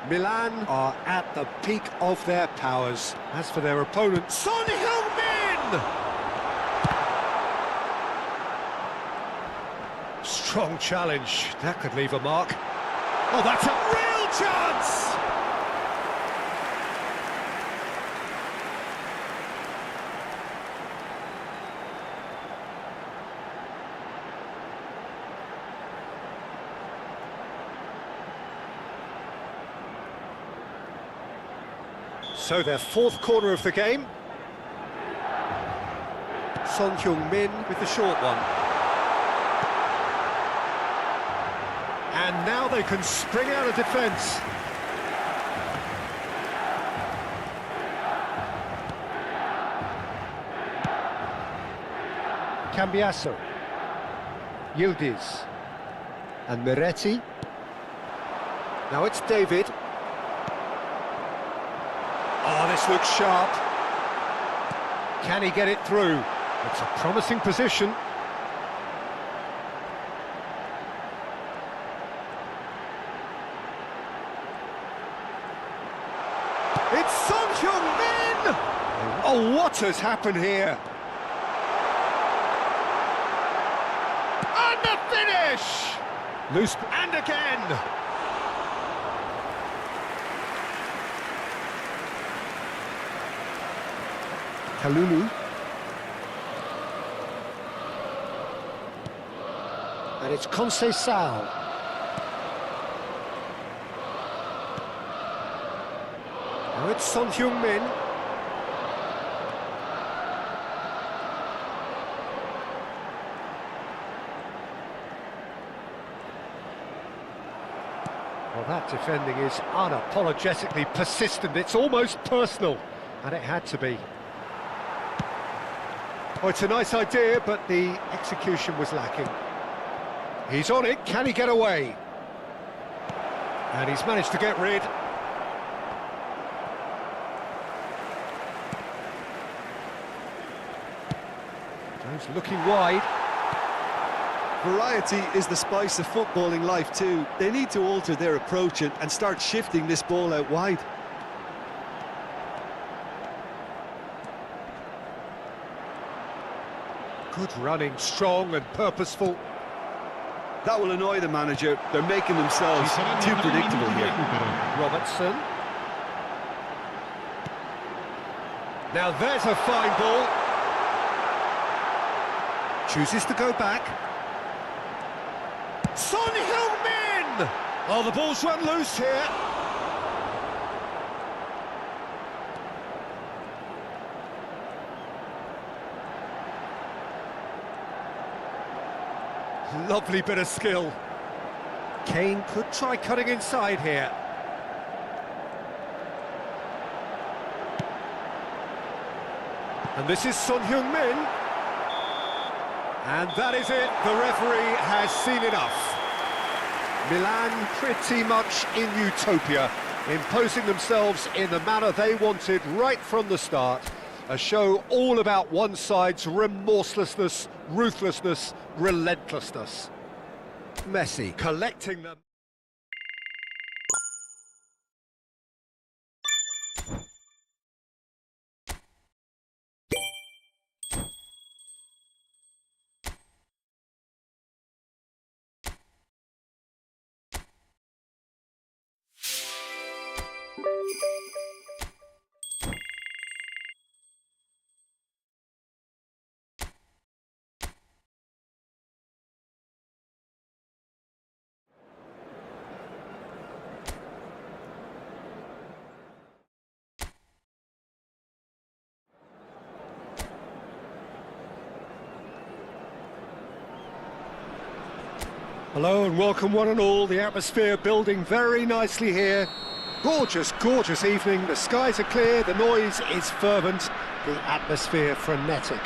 Milan are at the peak of their powers. As for their opponent, Son Heung-min! Strong challenge. That could leave a mark. Oh, that's a real chance! So their fourth corner of the game. Son Heung-min with the short one. And now they can spring out of defence. Cambiasso. Yildiz. And Miretti. Now it's David. Oh, this looks sharp. Can he get it through? It's a promising position. It's Son Heung-min! Oh, what has happened here? And the finish! Loose, and again! Kalulu. And it's Conceição. Now it's Son Heung-min. Well, that defending is unapologetically persistent. It's almost personal, and it had to be. Oh, it's a nice idea, but the execution was lacking. He's on it, can he get away? And he's managed to get rid. He's looking wide. Variety is the spice of footballing life too. They need to alter their approach and start shifting this ball out wide. Good running, strong and purposeful. That will annoy the manager. They're making themselves too predictable here. Robertson. Now there's a fine ball. Chooses to go back. Son Heung-min! Oh, the ball's run loose here. Lovely bit of skill. Kane could try cutting inside here. And this is Son Heung-min. And that is it. The referee has seen enough. Milan pretty much in utopia, imposing themselves in the manner they wanted right from the start. A show all about one side's remorselessness, ruthlessness, relentlessness. Messi collecting them. Hello and welcome one and all. The atmosphere building very nicely here. Gorgeous, gorgeous evening. The skies are clear, the noise is fervent, the atmosphere frenetic.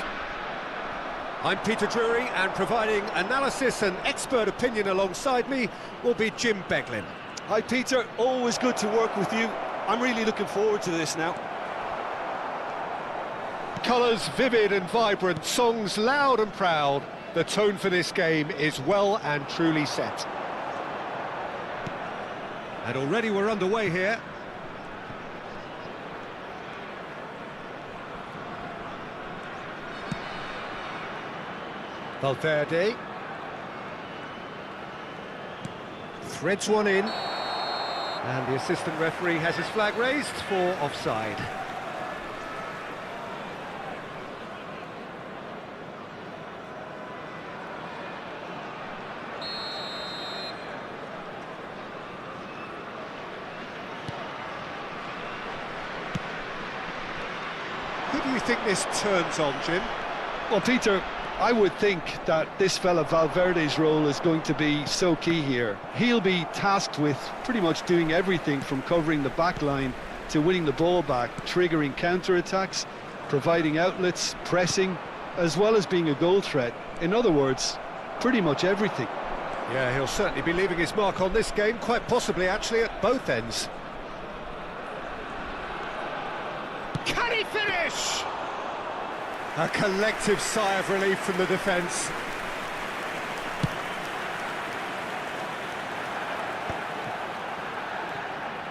I'm Peter Drury, and providing analysis and expert opinion alongside me will be Jim Beglin. Hi Peter, always good to work with you. I'm really looking forward to this now. Colours vivid and vibrant, songs loud and proud. The tone for this game is well and truly set. And already we're underway here. Valverde. Threads one in. And the assistant referee has his flag raised for offside. Who do you think this turns on, Jim? Well, Peter, I would think that this fella Valverde's role is going to be so key here. He'll be tasked with pretty much doing everything from covering the back line to winning the ball back, triggering counter-attacks, providing outlets, pressing, as well as being a goal threat. In other words, pretty much everything. Yeah, he'll certainly be leaving his mark on this game, quite possibly actually at both ends. Can he finish? A collective sigh of relief from the defence.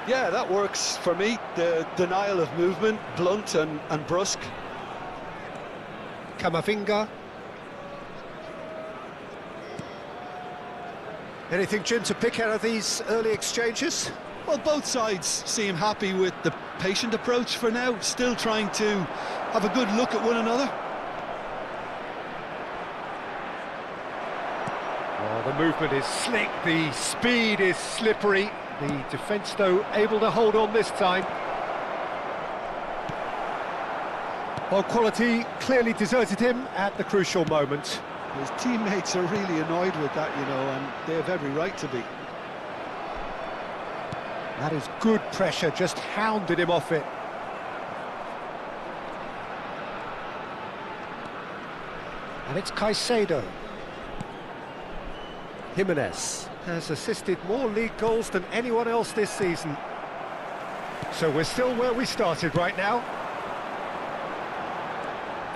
Yeah, that works for me. The denial of movement, blunt and brusque. Camavinga. Anything, Jim, to pick out of these early exchanges? Well, both sides seem happy with the patient approach for now, still trying to have a good look at one another. Oh, the movement is slick, the speed is slippery. The defence, though, able to hold on this time. Well, quality clearly deserted him at the crucial moment. His teammates are really annoyed with that, you know, and they have every right to be. That is good pressure, just hounded him off it. And it's Caicedo. Jimenez has assisted more league goals than anyone else this season. So we're still where we started right now.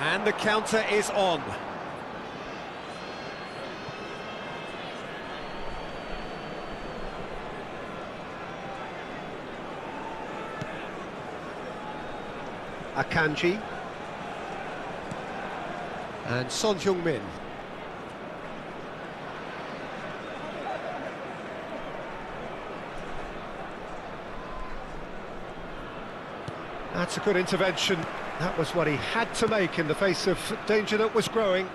And the counter is on. Akanji. And Son Heung-min. That's a good intervention. That was what he had to make in the face of danger that was growing.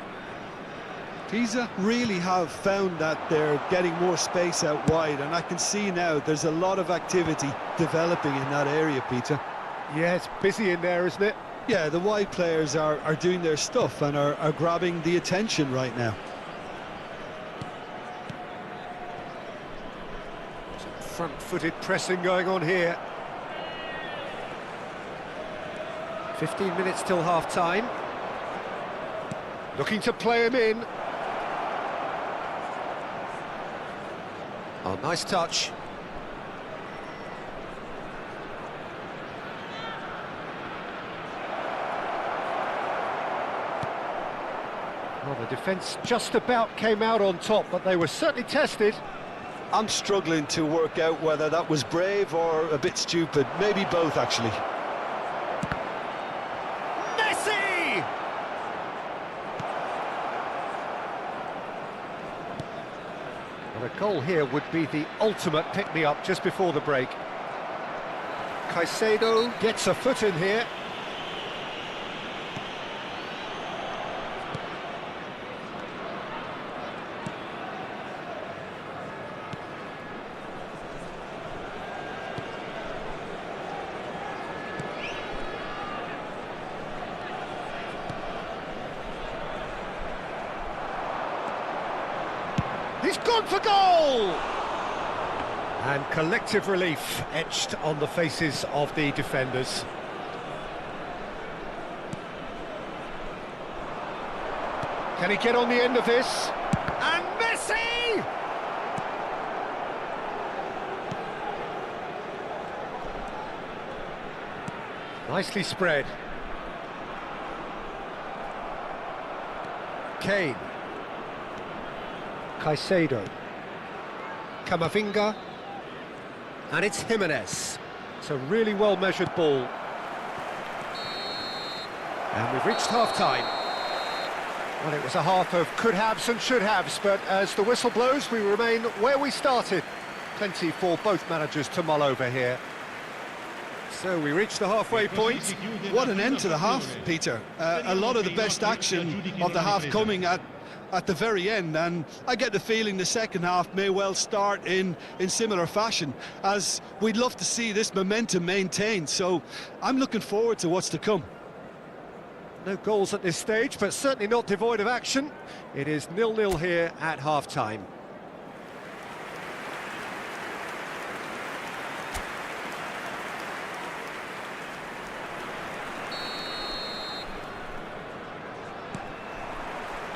Pisa really have found that they're getting more space out wide, and I can see now there's a lot of activity developing in that area, Peter. Yeah, it's busy in there, isn't it? Yeah, the wide players are doing their stuff and are grabbing the attention right now. Some front-footed pressing going on here. 15 minutes till half-time. Looking to play him in. Oh, nice touch. Well, the defence just about came out on top, but they were certainly tested. I'm struggling to work out whether that was brave or a bit stupid. Maybe both, actually. Messi! And a goal here would be the ultimate pick-me-up just before the break. Caicedo gets a foot in here. He's got gone for goal! And collective relief etched on the faces of the defenders. Can he get on the end of this? And Messi! Nicely spread. Kane. Caicedo. Camavinga. And it's Jimenez. It's a really well-measured ball. And we've reached half-time. Well, it was a half of could-haves and should-haves, but as the whistle blows, we remain where we started. Plenty for both managers to mull over here. So we reached the halfway point. What an end to the half, Peter. A lot of the best action of the half coming at the very end, and I get the feeling the second half may well start in similar fashion, as we'd love to see this momentum maintained. So I'm looking forward to what's to come. No goals at this stage, but certainly not devoid of action. It is 0-0 here at half-time.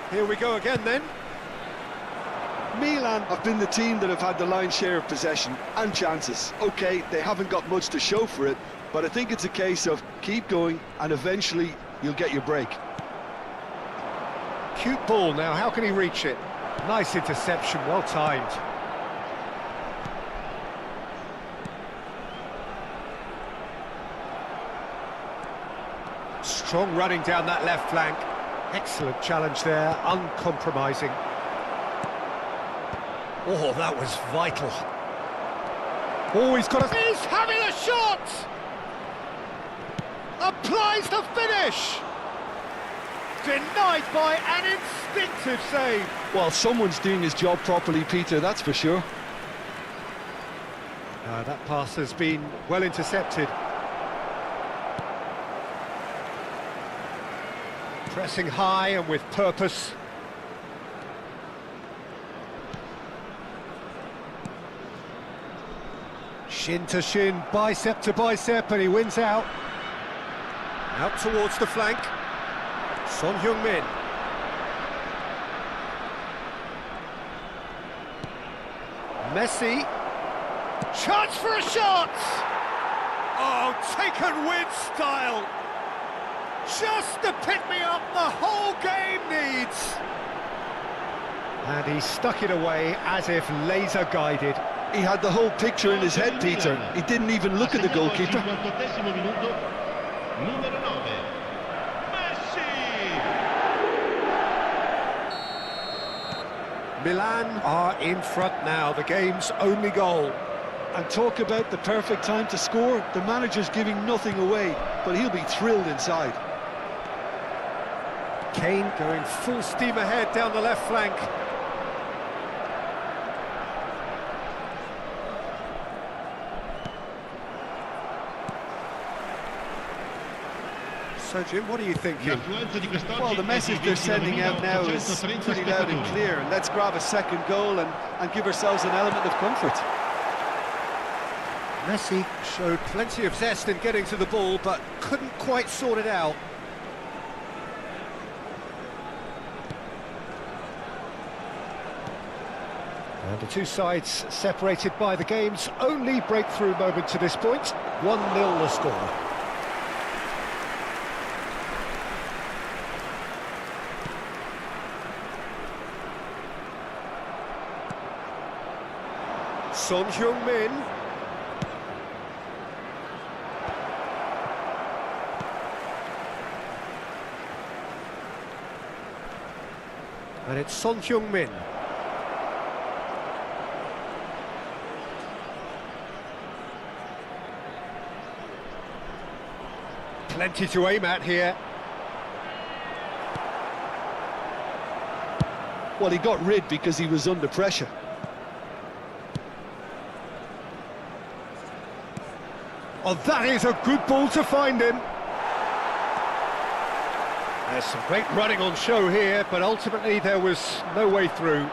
Here we go again then. Milan have been the team that have had the lion's share of possession and chances. OK, they haven't got much to show for it, but I think it's a case of keep going and eventually you'll get your break. Cute ball now, how can he reach it? Nice interception, well timed. Strong running down that left flank. Excellent challenge there, uncompromising. Oh, that was vital. Oh, he's got a... He's having a shot! Applies the finish! Denied by an instinctive save. Well, someone's doing his job properly, Peter, that's for sure. That pass has been well intercepted. Pressing high and with purpose. Shin to shin, bicep to bicep, and he wins out. Out towards the flank. Son Heung-min. Messi. Chance for a shot! Oh, taken with style. Just to pick me up the whole game needs. And he stuck it away as if laser guided. He had the whole picture in his head, Peter. He didn't even look at the goalkeeper. Milan are in front now, the game's only goal. And talk about the perfect time to score. The manager's giving nothing away, but he'll be thrilled inside. Kane going full steam ahead down the left flank. So, Jim, what are you thinking? Well, the message they're sending out now is pretty loud and clear. Let's grab a second goal and give ourselves an element of comfort. Messi showed plenty of zest in getting to the ball, but couldn't quite sort it out. And the two sides separated by the game's only breakthrough moment to this point. 1-0 the score. Son Heung-min. And it's Son Heung-min. Plenty to aim at here. Well, he got rid because he was under pressure. Oh, that is a good ball to find him. There's some great running on show here, but ultimately there was no way through.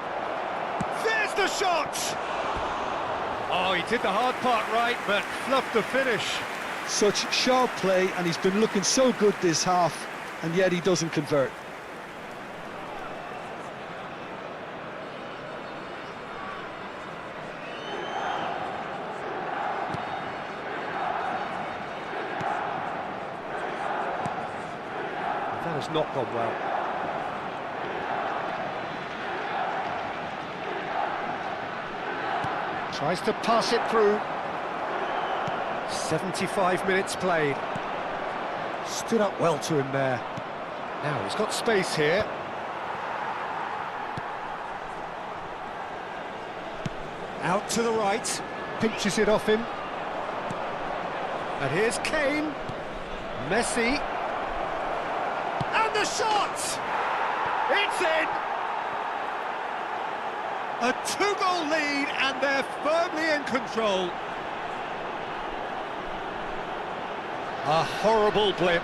There's the the shot! Oh, he did the hard part right, but fluffed the finish. Such sharp play, and he's been looking so good this half, and yet he doesn't convert. That has not gone well. Tries to pass it through. 75 minutes played. Stood up well to him there. Now he's got space here. Out to the right. Pinches it off him. And here's Kane. Messi. And the shot! It's in! A two-goal lead, and they're firmly in control. A horrible blip,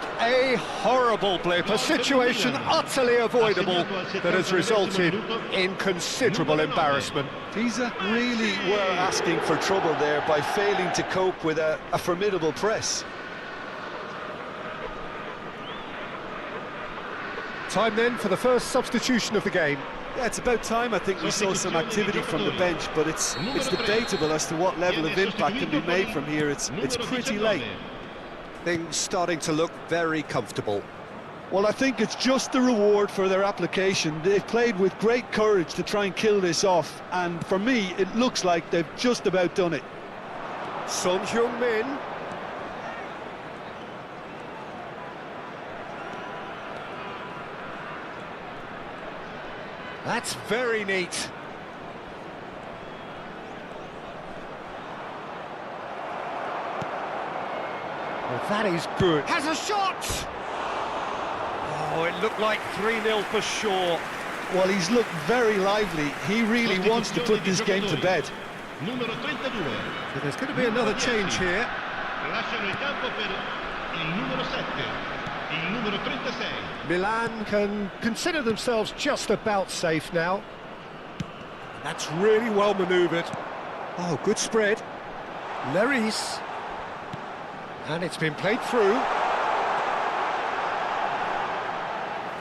a situation utterly avoidable that has resulted in considerable embarrassment. Pisa really were asking for trouble there by failing to cope with a formidable press. Time then for the first substitution of the game. Yeah, it's about time I think we saw some activity from the bench, but it's debatable as to what level of impact can be made from here. It's pretty late. Things starting to look very comfortable. Well, I think it's just the reward for their application. They've played with great courage to try and kill this off, and for me, it looks like they've just about done it. Son Heung-min. That's very neat. Well, that is good. Has a shot! Oh, it looked like 3-0 for sure. Well, he's looked very lively. He really wants to put this game to bed. Numero 32. So there's going to be another change here. Lasciano il campo per il numero 7, il numero 36. Milan can consider themselves just about safe now. That's really well manoeuvred. Oh, good spread. Leris. And it's been played through.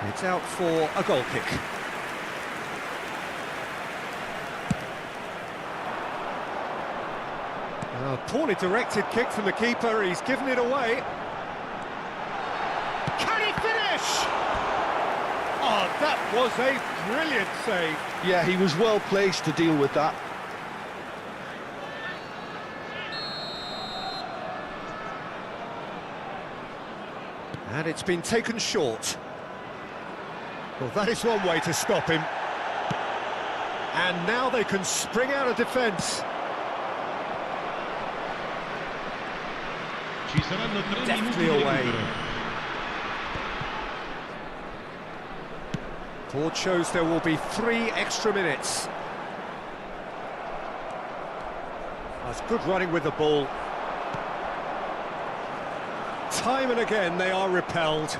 It's out for a goal kick. A poorly directed kick from the keeper. He's given it away. Can he finish? Oh, that was a brilliant save. Yeah, he was well placed to deal with that. And it's been taken short. Well, that is one way to stop him. And now they can spring out of defence. Ci saranno 3 Deftly minuti di away. recupero. Board shows there will be 3 extra minutes. That's good running with the ball. Time and again they are repelled.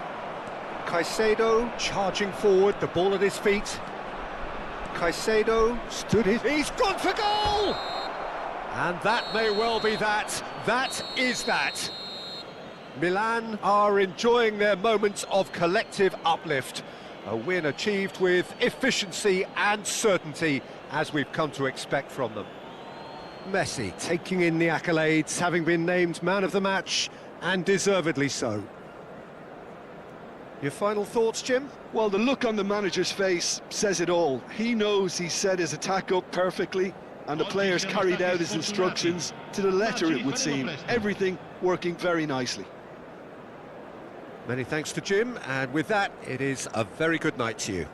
Caicedo charging forward, the ball at his feet. Caicedo stood it. He's gone for goal! And that may well be that. That is that. Milan are enjoying their moments of collective uplift. A win achieved with efficiency and certainty, as we've come to expect from them. Messi taking in the accolades, having been named man of the match, and deservedly so. Your final thoughts, Jim? Well, the look on the manager's face says it all. He knows he set his attack up perfectly, and the players carried out his instructions to the letter, it would seem. Everything working very nicely. Many thanks to Jim, and with that, it is a very good night to you.